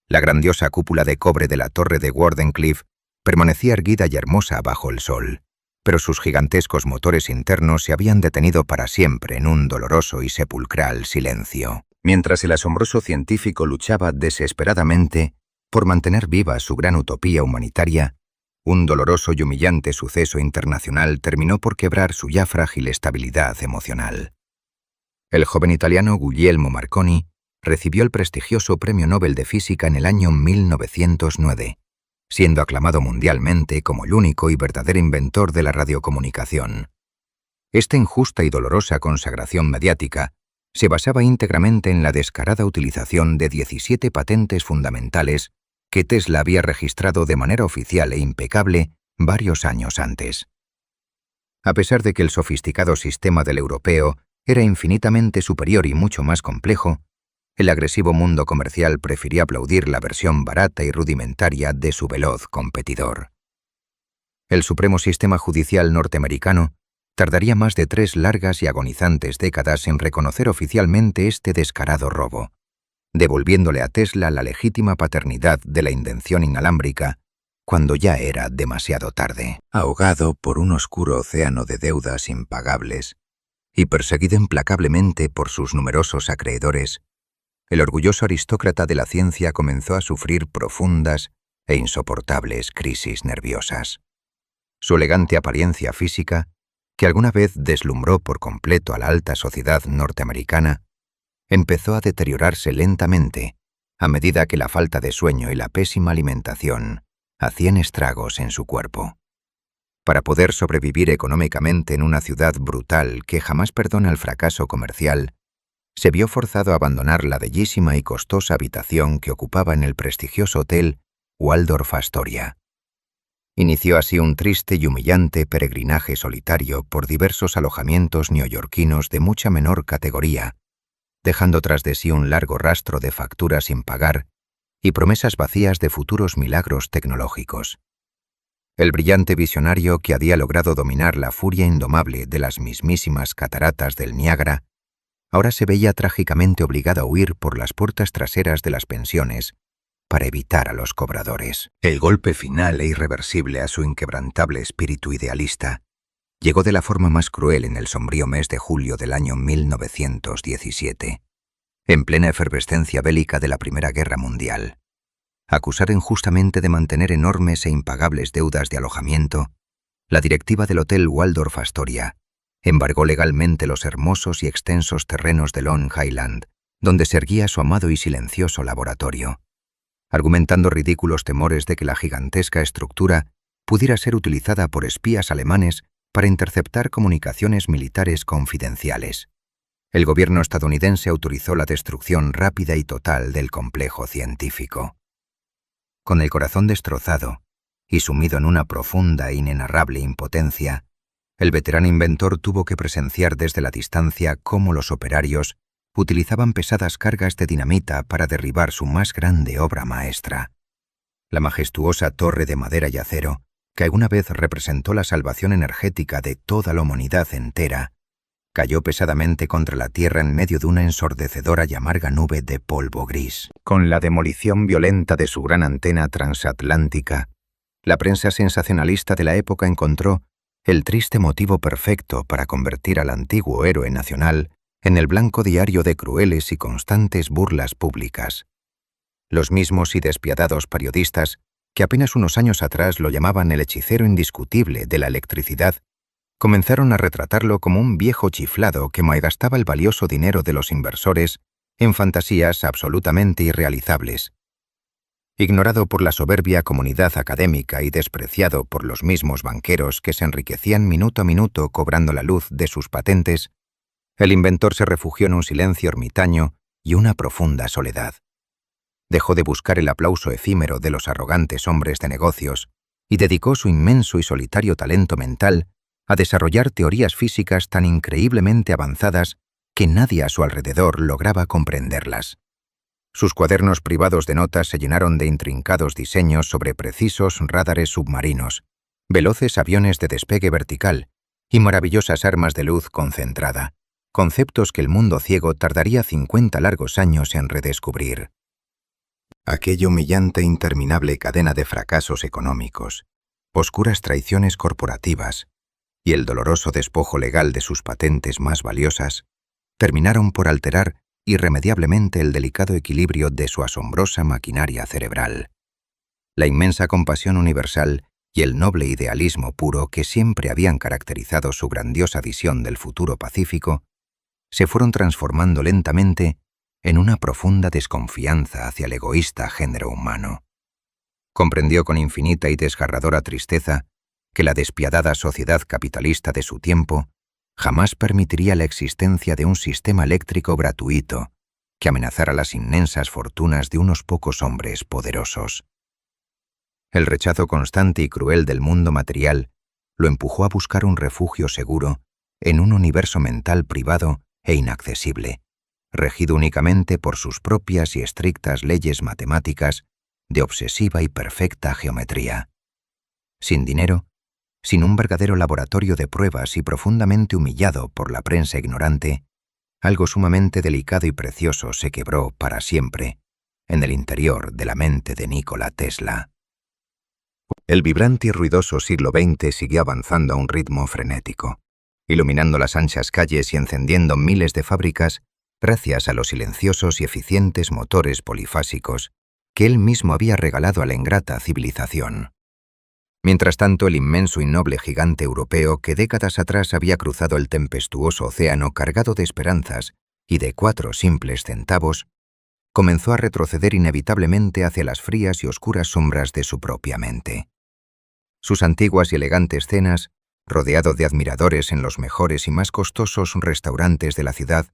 La grandiosa cúpula de cobre de la torre de Wardenclyffe permanecía erguida y hermosa bajo el sol, pero sus gigantescos motores internos se habían detenido para siempre en un doloroso y sepulcral silencio. Mientras el asombroso científico luchaba desesperadamente por mantener viva su gran utopía humanitaria, un doloroso y humillante suceso internacional terminó por quebrar su ya frágil estabilidad emocional. El joven italiano Guglielmo Marconi recibió el prestigioso Premio Nobel de Física en el año 1909, siendo aclamado mundialmente como el único y verdadero inventor de la radiocomunicación. Esta injusta y dolorosa consagración mediática se basaba íntegramente en la descarada utilización de 17 patentes fundamentales que Tesla había registrado de manera oficial e impecable varios años antes. A pesar de que el sofisticado sistema del europeo era infinitamente superior y mucho más complejo, el agresivo mundo comercial prefirió aplaudir la versión barata y rudimentaria de su veloz competidor. El Supremo Sistema Judicial norteamericano tardaría más de 3 largas y agonizantes décadas en reconocer oficialmente este descarado robo, devolviéndole a Tesla la legítima paternidad de la invención inalámbrica cuando ya era demasiado tarde. Ahogado por un oscuro océano de deudas impagables y perseguido implacablemente por sus numerosos acreedores, el orgulloso aristócrata de la ciencia comenzó a sufrir profundas e insoportables crisis nerviosas. Su elegante apariencia física, que alguna vez deslumbró por completo a la alta sociedad norteamericana, empezó a deteriorarse lentamente a medida que la falta de sueño y la pésima alimentación hacían estragos en su cuerpo. Para poder sobrevivir económicamente en una ciudad brutal que jamás perdona el fracaso comercial, se vio forzado a abandonar la bellísima y costosa habitación que ocupaba en el prestigioso hotel Waldorf Astoria. Inició así un triste y humillante peregrinaje solitario por diversos alojamientos neoyorquinos de mucha menor categoría, dejando tras de sí un largo rastro de facturas sin pagar y promesas vacías de futuros milagros tecnológicos. El brillante visionario que había logrado dominar la furia indomable de las mismísimas cataratas del Niágara ahora se veía trágicamente obligado a huir por las puertas traseras de las pensiones para evitar a los cobradores. El golpe final e irreversible a su inquebrantable espíritu idealista llegó de la forma más cruel en el sombrío mes de julio del año 1917, en plena efervescencia bélica de la Primera Guerra Mundial. Acusada injustamente de mantener enormes e impagables deudas de alojamiento, la directiva del Hotel Waldorf Astoria embargó legalmente los hermosos y extensos terrenos de Long Island, donde se erguía su amado y silencioso laboratorio, argumentando ridículos temores de que la gigantesca estructura pudiera ser utilizada por espías alemanes para interceptar comunicaciones militares confidenciales. El gobierno estadounidense autorizó la destrucción rápida y total del complejo científico. Con el corazón destrozado y sumido en una profunda e inenarrable impotencia, el veterano inventor tuvo que presenciar desde la distancia cómo los operarios utilizaban pesadas cargas de dinamita para derribar su más grande obra maestra. La majestuosa torre de madera y acero, que alguna vez representó la salvación energética de toda la humanidad entera, cayó pesadamente contra la tierra en medio de una ensordecedora y amarga nube de polvo gris. Con la demolición violenta de su gran antena transatlántica, la prensa sensacionalista de la época encontró el triste motivo perfecto para convertir al antiguo héroe nacional en el blanco diario de crueles y constantes burlas públicas. Los mismos y despiadados periodistas, que apenas unos años atrás lo llamaban el hechicero indiscutible de la electricidad, comenzaron a retratarlo como un viejo chiflado que malgastaba el valioso dinero de los inversores en fantasías absolutamente irrealizables. Ignorado por la soberbia comunidad académica y despreciado por los mismos banqueros que se enriquecían minuto a minuto cobrando la luz de sus patentes, el inventor se refugió en un silencio ermitaño y una profunda soledad. Dejó de buscar el aplauso efímero de los arrogantes hombres de negocios y dedicó su inmenso y solitario talento mental a desarrollar teorías físicas tan increíblemente avanzadas que nadie a su alrededor lograba comprenderlas. Sus cuadernos privados de notas se llenaron de intrincados diseños sobre precisos rádares submarinos, veloces aviones de despegue vertical y maravillosas armas de luz concentrada, conceptos que el mundo ciego tardaría 50 largos años en redescubrir. Aquella humillante e interminable cadena de fracasos económicos, oscuras traiciones corporativas y el doloroso despojo legal de sus patentes más valiosas terminaron por alterar irremediablemente el delicado equilibrio de su asombrosa maquinaria cerebral. La inmensa compasión universal y el noble idealismo puro que siempre habían caracterizado su grandiosa visión del futuro pacífico se fueron transformando lentamente en una profunda desconfianza hacia el egoísta género humano. Comprendió con infinita y desgarradora tristeza que la despiadada sociedad capitalista de su tiempo jamás permitiría la existencia de un sistema eléctrico gratuito que amenazara las inmensas fortunas de unos pocos hombres poderosos. El rechazo constante y cruel del mundo material lo empujó a buscar un refugio seguro en un universo mental privado e inaccesible, regido únicamente por sus propias y estrictas leyes matemáticas de obsesiva y perfecta geometría. Sin dinero, sin un verdadero laboratorio de pruebas y profundamente humillado por la prensa ignorante, algo sumamente delicado y precioso se quebró para siempre en el interior de la mente de Nikola Tesla. El vibrante y ruidoso siglo XX siguió avanzando a un ritmo frenético, iluminando las anchas calles y encendiendo miles de fábricas gracias a los silenciosos y eficientes motores polifásicos que él mismo había regalado a la ingrata civilización. Mientras tanto, el inmenso y noble gigante europeo que décadas atrás había cruzado el tempestuoso océano cargado de esperanzas y de 4 simples centavos, comenzó a retroceder inevitablemente hacia las frías y oscuras sombras de su propia mente. Sus antiguas y elegantes cenas, rodeado de admiradores en los mejores y más costosos restaurantes de la ciudad,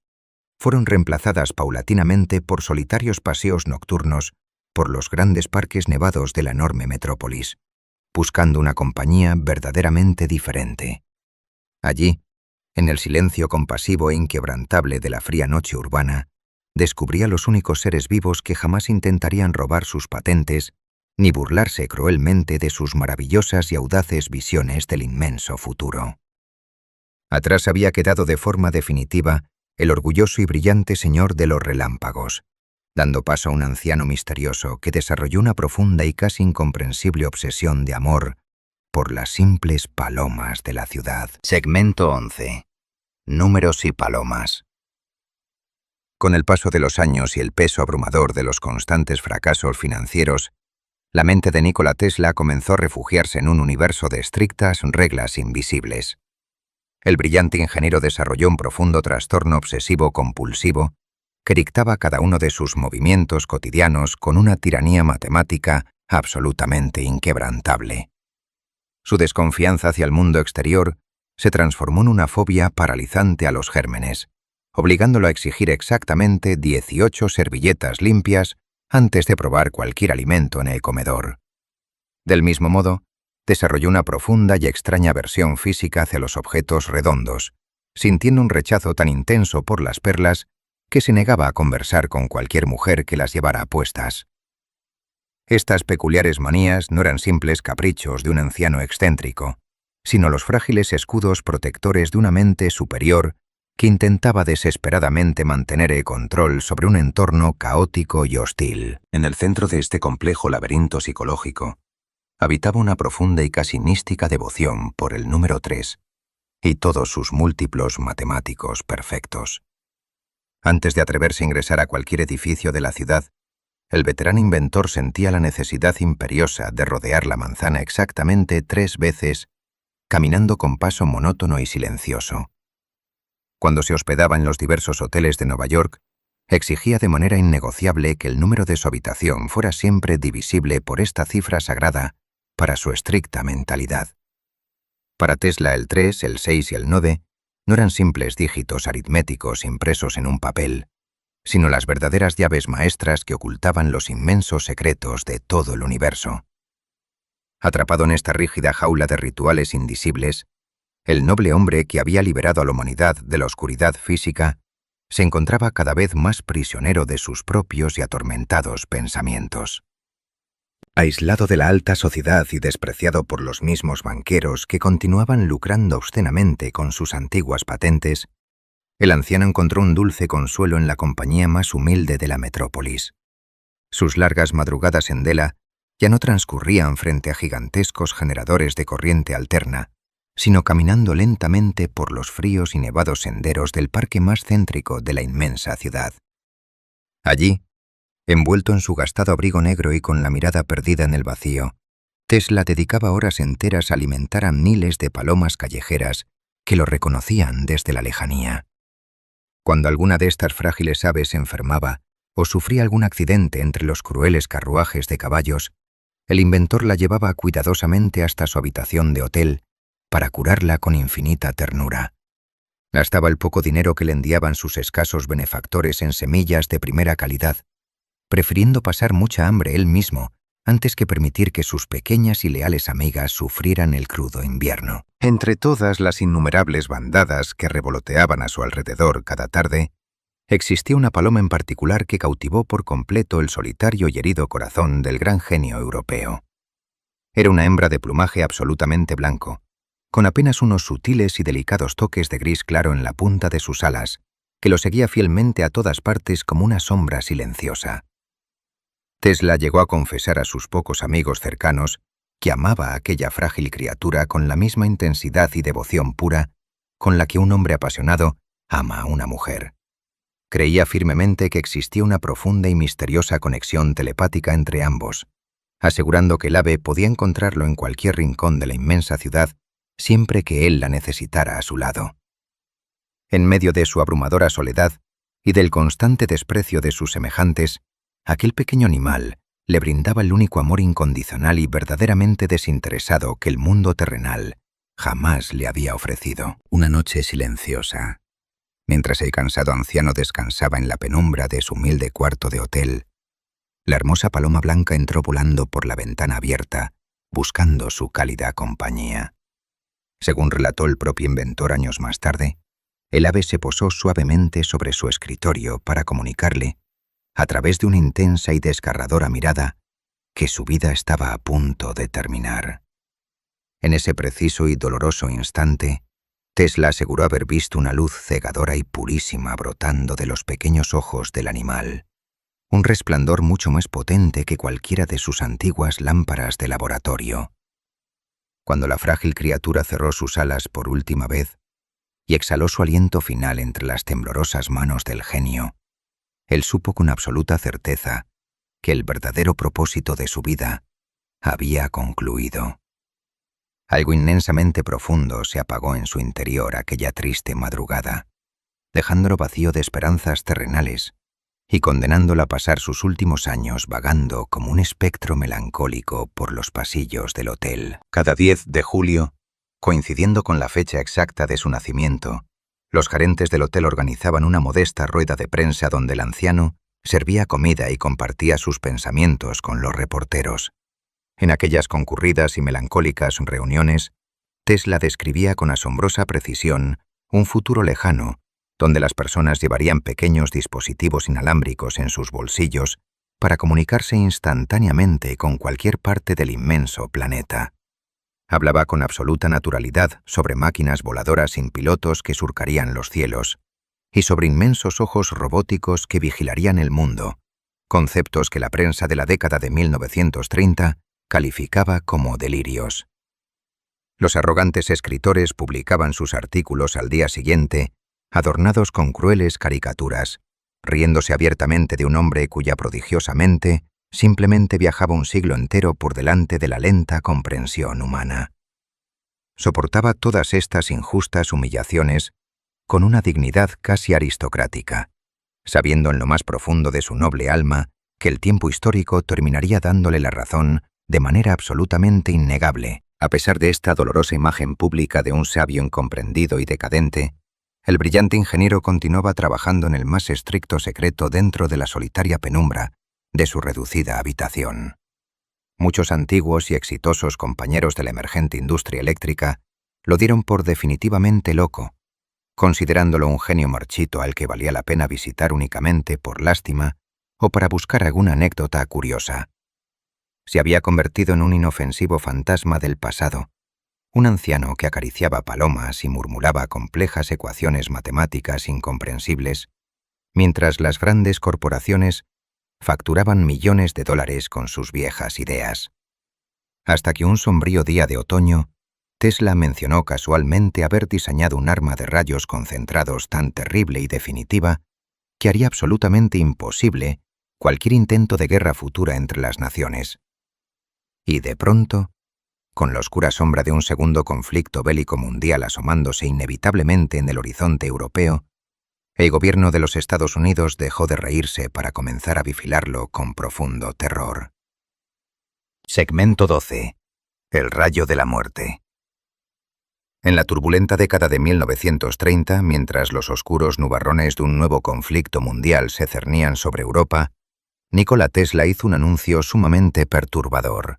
fueron reemplazadas paulatinamente por solitarios paseos nocturnos por los grandes parques nevados de la enorme metrópolis, buscando una compañía verdaderamente diferente. Allí, en el silencio compasivo e inquebrantable de la fría noche urbana, descubría los únicos seres vivos que jamás intentarían robar sus patentes ni burlarse cruelmente de sus maravillosas y audaces visiones del inmenso futuro. Atrás había quedado de forma definitiva el orgulloso y brillante señor de los relámpagos, dando paso a un anciano misterioso que desarrolló una profunda y casi incomprensible obsesión de amor por las simples palomas de la ciudad. Segmento 11. Números y palomas. Con el paso de los años y el peso abrumador de los constantes fracasos financieros, la mente de Nikola Tesla comenzó a refugiarse en un universo de estrictas reglas invisibles. El brillante ingeniero desarrolló un profundo trastorno obsesivo-compulsivo que dictaba cada uno de sus movimientos cotidianos con una tiranía matemática absolutamente inquebrantable. Su desconfianza hacia el mundo exterior se transformó en una fobia paralizante a los gérmenes, obligándolo a exigir exactamente 18 servilletas limpias antes de probar cualquier alimento en el comedor. Del mismo modo, desarrolló una profunda y extraña aversión física hacia los objetos redondos, sintiendo un rechazo tan intenso por las perlas que se negaba a conversar con cualquier mujer que las llevara puestas. Estas peculiares manías no eran simples caprichos de un anciano excéntrico, sino los frágiles escudos protectores de una mente superior que intentaba desesperadamente mantener el control sobre un entorno caótico y hostil. En el centro de este complejo laberinto psicológico, habitaba una profunda y casi mística devoción por el número 3 y todos sus múltiplos matemáticos perfectos. Antes de atreverse a ingresar a cualquier edificio de la ciudad, el veterano inventor sentía la necesidad imperiosa de rodear la manzana exactamente 3 veces, caminando con paso monótono y silencioso. Cuando se hospedaba en los diversos hoteles de Nueva York, exigía de manera innegociable que el número de su habitación fuera siempre divisible por esta cifra sagrada para su estricta mentalidad. Para Tesla el 3, el 6 y el 9 no eran simples dígitos aritméticos impresos en un papel, sino las verdaderas llaves maestras que ocultaban los inmensos secretos de todo el universo. Atrapado en esta rígida jaula de rituales indisibles, el noble hombre que había liberado a la humanidad de la oscuridad física se encontraba cada vez más prisionero de sus propios y atormentados pensamientos. Aislado de la alta sociedad y despreciado por los mismos banqueros que continuaban lucrando obscenamente con sus antiguas patentes, el anciano encontró un dulce consuelo en la compañía más humilde de la metrópolis. Sus largas madrugadas en Dela ya no transcurrían frente a gigantescos generadores de corriente alterna, sino caminando lentamente por los fríos y nevados senderos del parque más céntrico de la inmensa ciudad. Allí, envuelto en su gastado abrigo negro y con la mirada perdida en el vacío, Tesla dedicaba horas enteras a alimentar a miles de palomas callejeras que lo reconocían desde la lejanía. Cuando alguna de estas frágiles aves se enfermaba o sufría algún accidente entre los crueles carruajes de caballos, el inventor la llevaba cuidadosamente hasta su habitación de hotel para curarla con infinita ternura. Gastaba el poco dinero que le enviaban sus escasos benefactores en semillas de primera calidad, prefiriendo pasar mucha hambre él mismo antes que permitir que sus pequeñas y leales amigas sufrieran el crudo invierno. Entre todas las innumerables bandadas que revoloteaban a su alrededor cada tarde, existía una paloma en particular que cautivó por completo el solitario y herido corazón del gran genio europeo. Era una hembra de plumaje absolutamente blanco, con apenas unos sutiles y delicados toques de gris claro en la punta de sus alas, que lo seguía fielmente a todas partes como una sombra silenciosa. Tesla llegó a confesar a sus pocos amigos cercanos que amaba a aquella frágil criatura con la misma intensidad y devoción pura con la que un hombre apasionado ama a una mujer. Creía firmemente que existía una profunda y misteriosa conexión telepática entre ambos, asegurando que el ave podía encontrarlo en cualquier rincón de la inmensa ciudad siempre que él la necesitara a su lado. En medio de su abrumadora soledad y del constante desprecio de sus semejantes, aquel pequeño animal le brindaba el único amor incondicional y verdaderamente desinteresado que el mundo terrenal jamás le había ofrecido. Una noche silenciosa, mientras el cansado anciano descansaba en la penumbra de su humilde cuarto de hotel, la hermosa paloma blanca entró volando por la ventana abierta, buscando su cálida compañía. Según relató el propio inventor años más tarde, el ave se posó suavemente sobre su escritorio para comunicarle, a través de una intensa y desgarradora mirada, que su vida estaba a punto de terminar. En ese preciso y doloroso instante, Tesla aseguró haber visto una luz cegadora y purísima brotando de los pequeños ojos del animal, un resplandor mucho más potente que cualquiera de sus antiguas lámparas de laboratorio. Cuando la frágil criatura cerró sus alas por última vez y exhaló su aliento final entre las temblorosas manos del genio, él supo con absoluta certeza que el verdadero propósito de su vida había concluido. Algo inmensamente profundo se apagó en su interior aquella triste madrugada, dejándolo vacío de esperanzas terrenales y condenándola a pasar sus últimos años vagando como un espectro melancólico por los pasillos del hotel. Cada 10 de julio, coincidiendo con la fecha exacta de su nacimiento, los gerentes del hotel organizaban una modesta rueda de prensa donde el anciano servía comida y compartía sus pensamientos con los reporteros. En aquellas concurridas y melancólicas reuniones, Tesla describía con asombrosa precisión un futuro lejano, donde las personas llevarían pequeños dispositivos inalámbricos en sus bolsillos para comunicarse instantáneamente con cualquier parte del inmenso planeta. Hablaba con absoluta naturalidad sobre máquinas voladoras sin pilotos que surcarían los cielos y sobre inmensos ojos robóticos que vigilarían el mundo, conceptos que la prensa de la década de 1930 calificaba como delirios. Los arrogantes escritores publicaban sus artículos al día siguiente, adornados con crueles caricaturas, riéndose abiertamente de un hombre cuya prodigiosa mente simplemente viajaba un siglo entero por delante de la lenta comprensión humana. Soportaba todas estas injustas humillaciones con una dignidad casi aristocrática, sabiendo en lo más profundo de su noble alma que el tiempo histórico terminaría dándole la razón de manera absolutamente innegable. A pesar de esta dolorosa imagen pública de un sabio incomprendido y decadente, el brillante ingeniero continuaba trabajando en el más estricto secreto dentro de la solitaria penumbra de su reducida habitación. Muchos antiguos y exitosos compañeros de la emergente industria eléctrica lo dieron por definitivamente loco, considerándolo un genio marchito al que valía la pena visitar únicamente por lástima o para buscar alguna anécdota curiosa. Se había convertido en un inofensivo fantasma del pasado, un anciano que acariciaba palomas y murmuraba complejas ecuaciones matemáticas incomprensibles, mientras las grandes corporaciones facturaban millones de dólares con sus viejas ideas. Hasta que un sombrío día de otoño, Tesla mencionó casualmente haber diseñado un arma de rayos concentrados tan terrible y definitiva que haría absolutamente imposible cualquier intento de guerra futura entre las naciones. Y de pronto, con la oscura sombra de un segundo conflicto bélico mundial asomándose inevitablemente en el horizonte europeo, el gobierno de los Estados Unidos dejó de reírse para comenzar a vigilarlo con profundo terror. Segmento 12. El rayo de la muerte. En la turbulenta década de 1930, mientras los oscuros nubarrones de un nuevo conflicto mundial se cernían sobre Europa, Nikola Tesla hizo un anuncio sumamente perturbador.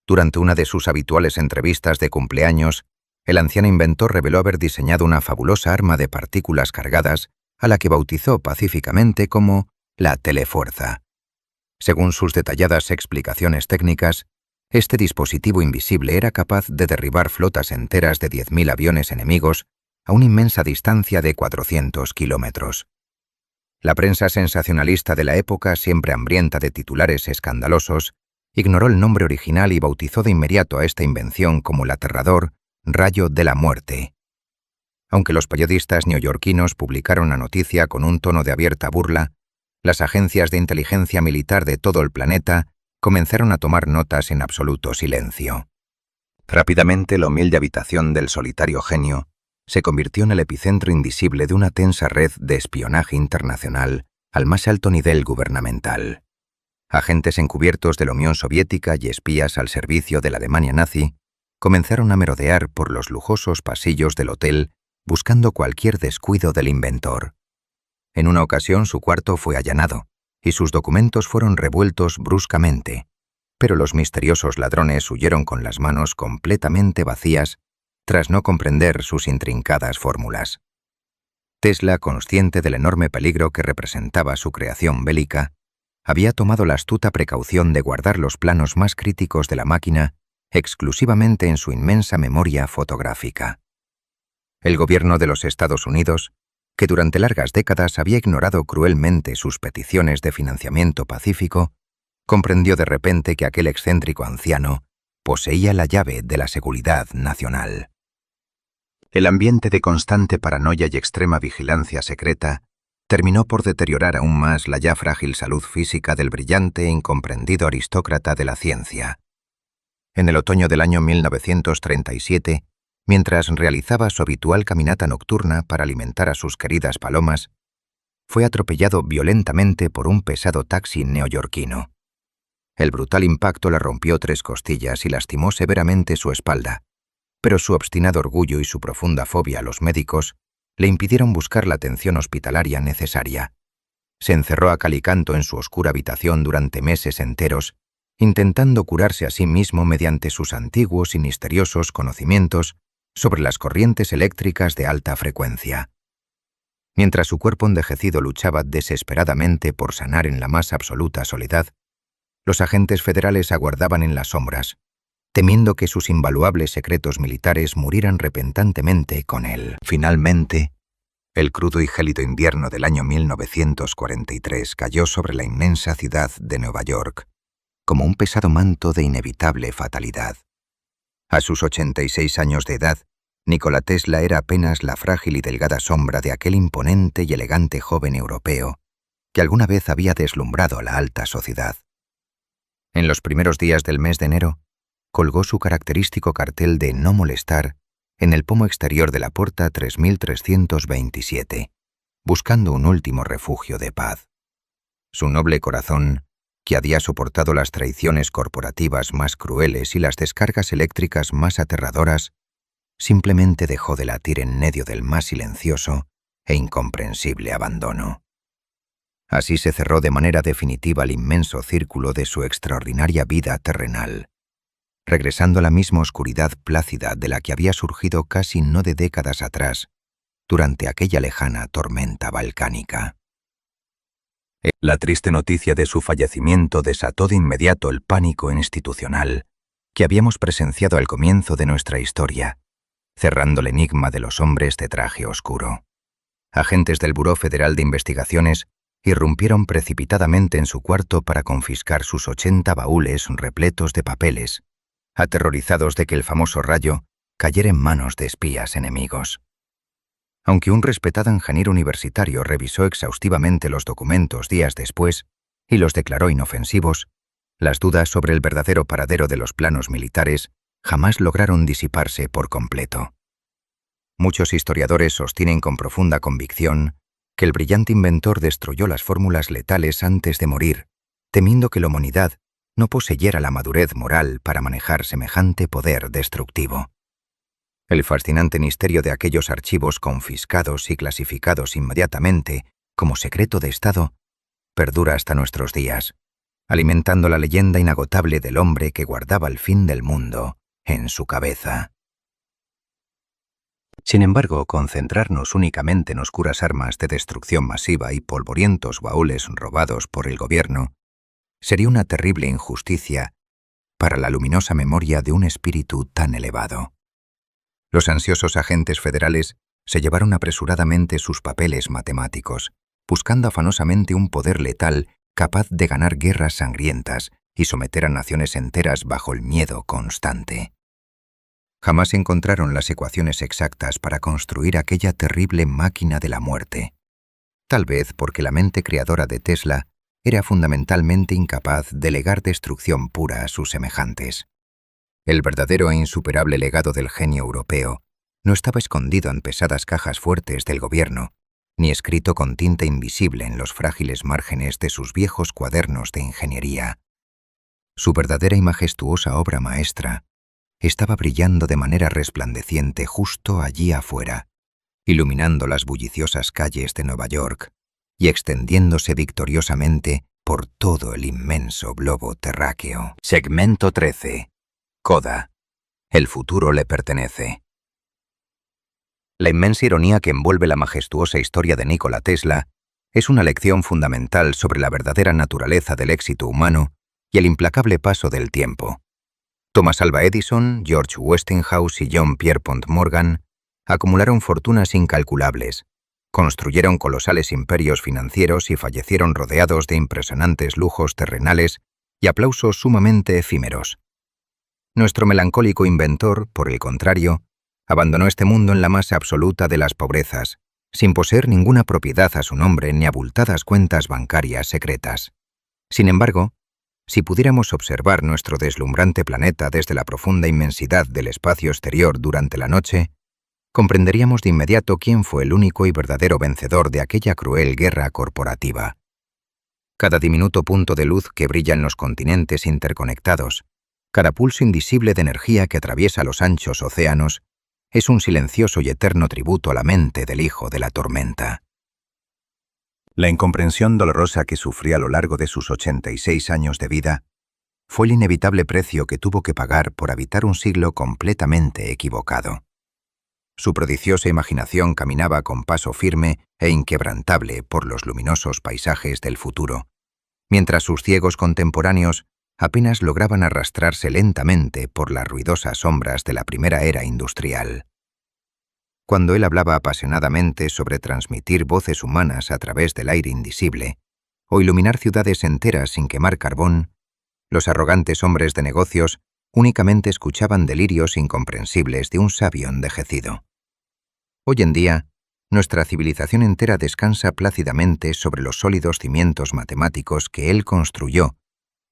Durante una de sus habituales entrevistas de cumpleaños, el anciano inventor reveló haber diseñado una fabulosa arma de partículas cargadas a la que bautizó pacíficamente como la telefuerza. Según sus detalladas explicaciones técnicas, este dispositivo invisible era capaz de derribar flotas enteras de 10.000 aviones enemigos a una inmensa distancia de 400 kilómetros. La prensa sensacionalista de la época, siempre hambrienta de titulares escandalosos, ignoró el nombre original y bautizó de inmediato a esta invención como el aterrador rayo de la muerte. Aunque los periodistas neoyorquinos publicaron la noticia con un tono de abierta burla, las agencias de inteligencia militar de todo el planeta comenzaron a tomar notas en absoluto silencio. Rápidamente la humilde habitación del solitario genio se convirtió en el epicentro invisible de una tensa red de espionaje internacional al más alto nivel gubernamental. Agentes encubiertos de la Unión Soviética y espías al servicio de la Alemania nazi comenzaron a merodear por los lujosos pasillos del hotel buscando cualquier descuido del inventor. En una ocasión su cuarto fue allanado y sus documentos fueron revueltos bruscamente, pero los misteriosos ladrones huyeron con las manos completamente vacías tras no comprender sus intrincadas fórmulas. Tesla, consciente del enorme peligro que representaba su creación bélica, había tomado la astuta precaución de guardar los planos más críticos de la máquina exclusivamente en su inmensa memoria fotográfica. El gobierno de los Estados Unidos, que durante largas décadas había ignorado cruelmente sus peticiones de financiamiento pacífico, comprendió de repente que aquel excéntrico anciano poseía la llave de la seguridad nacional. El ambiente de constante paranoia y extrema vigilancia secreta terminó por deteriorar aún más la ya frágil salud física del brillante e incomprendido aristócrata de la ciencia. En el otoño del año 1937, mientras realizaba su habitual caminata nocturna para alimentar a sus queridas palomas, fue atropellado violentamente por un pesado taxi neoyorquino. El brutal impacto le rompió 3 costillas y lastimó severamente su espalda, pero su obstinado orgullo y su profunda fobia a los médicos le impidieron buscar la atención hospitalaria necesaria. Se encerró a cal y canto en su oscura habitación durante meses enteros, intentando curarse a sí mismo mediante sus antiguos y misteriosos conocimientos sobre las corrientes eléctricas de alta frecuencia. Mientras su cuerpo envejecido luchaba desesperadamente por sanar en la más absoluta soledad, los agentes federales aguardaban en las sombras, temiendo que sus invaluables secretos militares murieran repentinamente con él. Finalmente, el crudo y gélido invierno del año 1943 cayó sobre la inmensa ciudad de Nueva York, como un pesado manto de inevitable fatalidad. A sus 86 años de edad, Nikola Tesla era apenas la frágil y delgada sombra de aquel imponente y elegante joven europeo que alguna vez había deslumbrado a la alta sociedad. En los primeros días del mes de enero, colgó su característico cartel de no molestar en el pomo exterior de la puerta 3327, buscando un último refugio de paz. Su noble corazón, que había soportado las traiciones corporativas más crueles y las descargas eléctricas más aterradoras, simplemente dejó de latir en medio del más silencioso e incomprensible abandono. Así se cerró de manera definitiva el inmenso círculo de su extraordinaria vida terrenal, regresando a la misma oscuridad plácida de la que había surgido casi no de décadas atrás, durante aquella lejana tormenta volcánica. La triste noticia de su fallecimiento desató de inmediato el pánico institucional que habíamos presenciado al comienzo de nuestra historia, cerrando el enigma de los hombres de traje oscuro. Agentes del Buró Federal de Investigaciones irrumpieron precipitadamente en su cuarto para confiscar sus 80 baúles repletos de papeles, aterrorizados de que el famoso rayo cayera en manos de espías enemigos. Aunque un respetado ingeniero universitario revisó exhaustivamente los documentos días después y los declaró inofensivos, las dudas sobre el verdadero paradero de los planos militares jamás lograron disiparse por completo. Muchos historiadores sostienen con profunda convicción que el brillante inventor destruyó las fórmulas letales antes de morir, temiendo que la humanidad no poseyera la madurez moral para manejar semejante poder destructivo. El fascinante misterio de aquellos archivos confiscados y clasificados inmediatamente como secreto de Estado perdura hasta nuestros días, alimentando la leyenda inagotable del hombre que guardaba el fin del mundo en su cabeza. Sin embargo, concentrarnos únicamente en oscuras armas de destrucción masiva y polvorientos baúles robados por el gobierno sería una terrible injusticia para la luminosa memoria de un espíritu tan elevado. Los ansiosos agentes federales se llevaron apresuradamente sus papeles matemáticos, buscando afanosamente un poder letal capaz de ganar guerras sangrientas y someter a naciones enteras bajo el miedo constante. Jamás encontraron las ecuaciones exactas para construir aquella terrible máquina de la muerte, tal vez porque la mente creadora de Tesla era fundamentalmente incapaz de legar destrucción pura a sus semejantes. El verdadero e insuperable legado del genio europeo no estaba escondido en pesadas cajas fuertes del gobierno, ni escrito con tinta invisible en los frágiles márgenes de sus viejos cuadernos de ingeniería. Su verdadera y majestuosa obra maestra estaba brillando de manera resplandeciente justo allí afuera, iluminando las bulliciosas calles de Nueva York y extendiéndose victoriosamente por todo el inmenso globo terráqueo. Segmento 13. Coda. El futuro le pertenece. La inmensa ironía que envuelve la majestuosa historia de Nikola Tesla es una lección fundamental sobre la verdadera naturaleza del éxito humano y el implacable paso del tiempo. Thomas Alva Edison, George Westinghouse y John Pierpont Morgan Acumularon fortunas incalculables, construyeron colosales imperios financieros y fallecieron rodeados de impresionantes lujos terrenales y aplausos sumamente efímeros. Nuestro melancólico inventor, por el contrario, abandonó este mundo en la más absoluta de las pobrezas, sin poseer ninguna propiedad a su nombre ni abultadas cuentas bancarias secretas. Sin embargo, si pudiéramos observar nuestro deslumbrante planeta desde la profunda inmensidad del espacio exterior durante la noche, comprenderíamos de inmediato quién fue el único y verdadero vencedor de aquella cruel guerra corporativa. Cada diminuto punto de luz que brilla en los continentes interconectados, cada pulso invisible de energía que atraviesa los anchos océanos, es un silencioso y eterno tributo a la mente del hijo de la tormenta. La incomprensión dolorosa que sufrió a lo largo de sus 86 años de vida fue el inevitable precio que tuvo que pagar por habitar un siglo completamente equivocado. Su prodigiosa imaginación caminaba con paso firme e inquebrantable por los luminosos paisajes del futuro, mientras sus ciegos contemporáneos apenas lograban arrastrarse lentamente por las ruidosas sombras de la primera era industrial. Cuando él hablaba apasionadamente sobre transmitir voces humanas a través del aire invisible, o iluminar ciudades enteras sin quemar carbón, los arrogantes hombres de negocios únicamente escuchaban delirios incomprensibles de un sabio envejecido. Hoy en día, nuestra civilización entera descansa plácidamente sobre los sólidos cimientos matemáticos que él construyó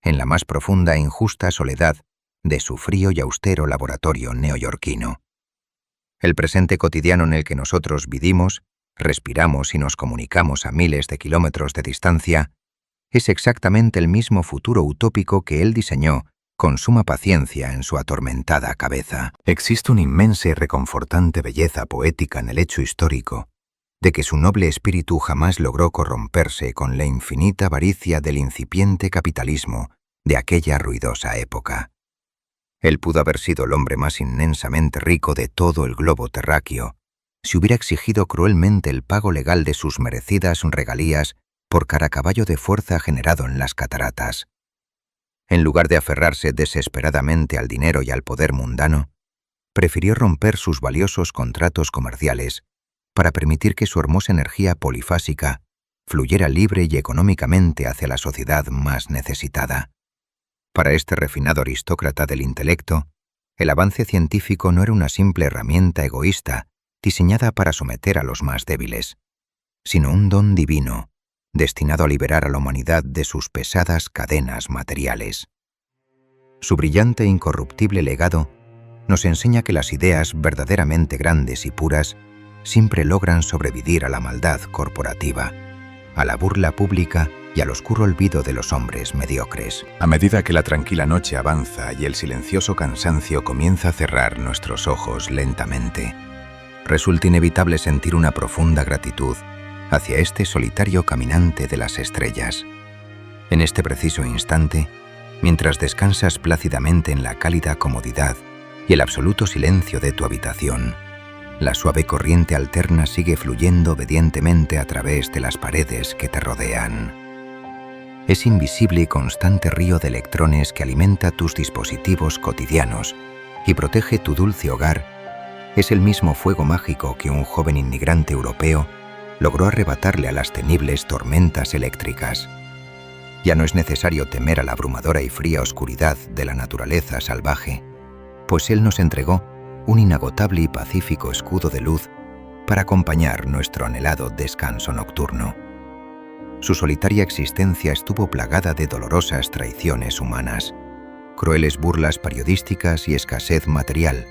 en la más profunda e injusta soledad de su frío y austero laboratorio neoyorquino. El presente cotidiano en el que nosotros vivimos, respiramos y nos comunicamos a miles de kilómetros de distancia, es exactamente el mismo futuro utópico que él diseñó con suma paciencia en su atormentada cabeza. Existe una inmensa y reconfortante belleza poética en el hecho histórico de que su noble espíritu jamás logró corromperse con la infinita avaricia del incipiente capitalismo de aquella ruidosa época. Él pudo haber sido el hombre más inmensamente rico de todo el globo terráqueo si hubiera exigido cruelmente el pago legal de sus merecidas regalías por cada caballo de fuerza generado en las cataratas. En lugar de aferrarse desesperadamente al dinero y al poder mundano, prefirió romper sus valiosos contratos comerciales para permitir que su hermosa energía polifásica fluyera libre y económicamente hacia la sociedad más necesitada. Para este refinado aristócrata del intelecto, el avance científico no era una simple herramienta egoísta diseñada para someter a los más débiles, sino un don divino, destinado a liberar a la humanidad de sus pesadas cadenas materiales. Su brillante e incorruptible legado nos enseña que las ideas verdaderamente grandes y puras siempre logran sobrevivir a la maldad corporativa, a la burla pública y al oscuro olvido de los hombres mediocres. A medida que la tranquila noche avanza y el silencioso cansancio comienza a cerrar nuestros ojos lentamente, resulta inevitable sentir una profunda gratitud hacia este solitario caminante de las estrellas. En este preciso instante, mientras descansas plácidamente en la cálida comodidad y el absoluto silencio de tu habitación, la suave corriente alterna sigue fluyendo obedientemente a través de las paredes que te rodean. Ese invisible y constante río de electrones que alimenta tus dispositivos cotidianos y protege tu dulce hogar es el mismo fuego mágico que un joven inmigrante europeo logró arrebatarle a las temibles tormentas eléctricas. Ya no es necesario temer a la abrumadora y fría oscuridad de la naturaleza salvaje, pues él nos entregó un inagotable y pacífico escudo de luz para acompañar nuestro anhelado descanso nocturno. Su solitaria existencia estuvo plagada de dolorosas traiciones humanas, crueles burlas periodísticas y escasez material,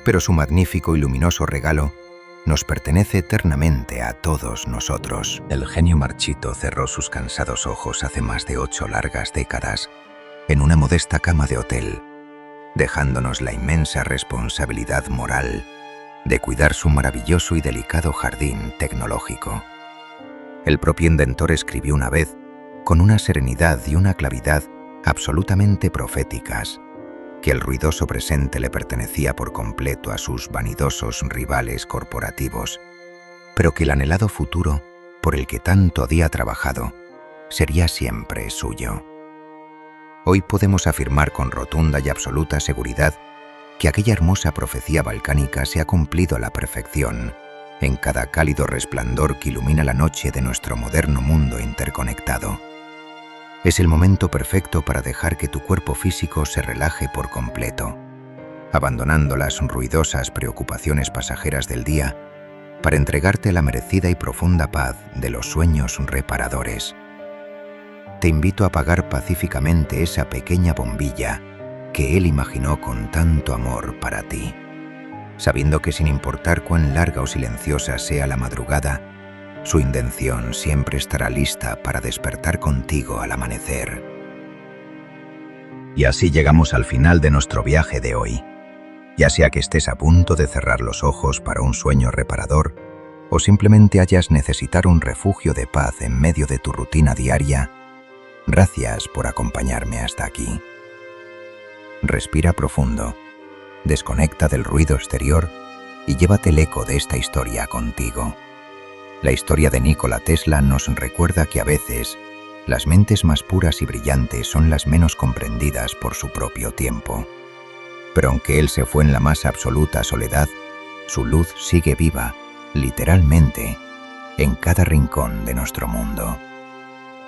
pero su magnífico y luminoso regalo nos pertenece eternamente a todos nosotros. El genio marchito cerró sus cansados ojos hace más de 8 largas décadas en una modesta cama de hotel, dejándonos la inmensa responsabilidad moral de cuidar su maravilloso y delicado jardín tecnológico. El propio inventor escribió una vez, con una serenidad y una claridad absolutamente proféticas, que el ruidoso presente le pertenecía por completo a sus vanidosos rivales corporativos, pero que el anhelado futuro, por el que tanto había trabajado, sería siempre suyo. Hoy podemos afirmar con rotunda y absoluta seguridad que aquella hermosa profecía balcánica se ha cumplido a la perfección, en cada cálido resplandor que ilumina la noche de nuestro moderno mundo interconectado. Es el momento perfecto para dejar que tu cuerpo físico se relaje por completo, abandonando las ruidosas preocupaciones pasajeras del día para entregarte la merecida y profunda paz de los sueños reparadores. Te invito a apagar pacíficamente esa pequeña bombilla que Él imaginó con tanto amor para ti, sabiendo que sin importar cuán larga o silenciosa sea la madrugada, su intención siempre estará lista para despertar contigo al amanecer. Y así llegamos al final de nuestro viaje de hoy. Ya sea que estés a punto de cerrar los ojos para un sueño reparador, o simplemente hayas necesitar un refugio de paz en medio de tu rutina diaria, gracias por acompañarme hasta aquí. Respira profundo, desconecta del ruido exterior y llévate el eco de esta historia contigo. La historia de Nikola Tesla nos recuerda que a veces las mentes más puras y brillantes son las menos comprendidas por su propio tiempo. Pero aunque él se fue en la más absoluta soledad, su luz sigue viva, literalmente, en cada rincón de nuestro mundo.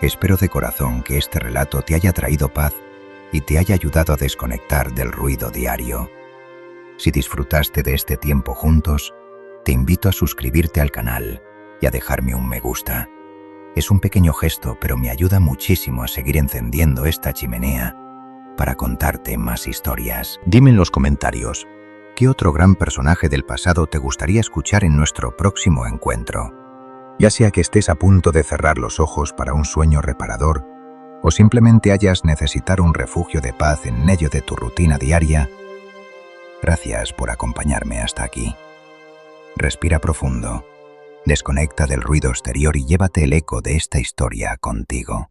Espero de corazón que este relato te haya traído paz y te haya ayudado a desconectar del ruido diario. Si disfrutaste de este tiempo juntos, te invito a suscribirte al canal y a dejarme un me gusta. Es un pequeño gesto, pero me ayuda muchísimo a seguir encendiendo esta chimenea para contarte más historias. Dime en los comentarios, ¿qué otro gran personaje del pasado te gustaría escuchar en nuestro próximo encuentro? Ya sea que estés a punto de cerrar los ojos para un sueño reparador, o simplemente hayas necesitar un refugio de paz en medio de tu rutina diaria, gracias por acompañarme hasta aquí. Respira profundo, desconecta del ruido exterior y llévate el eco de esta historia contigo.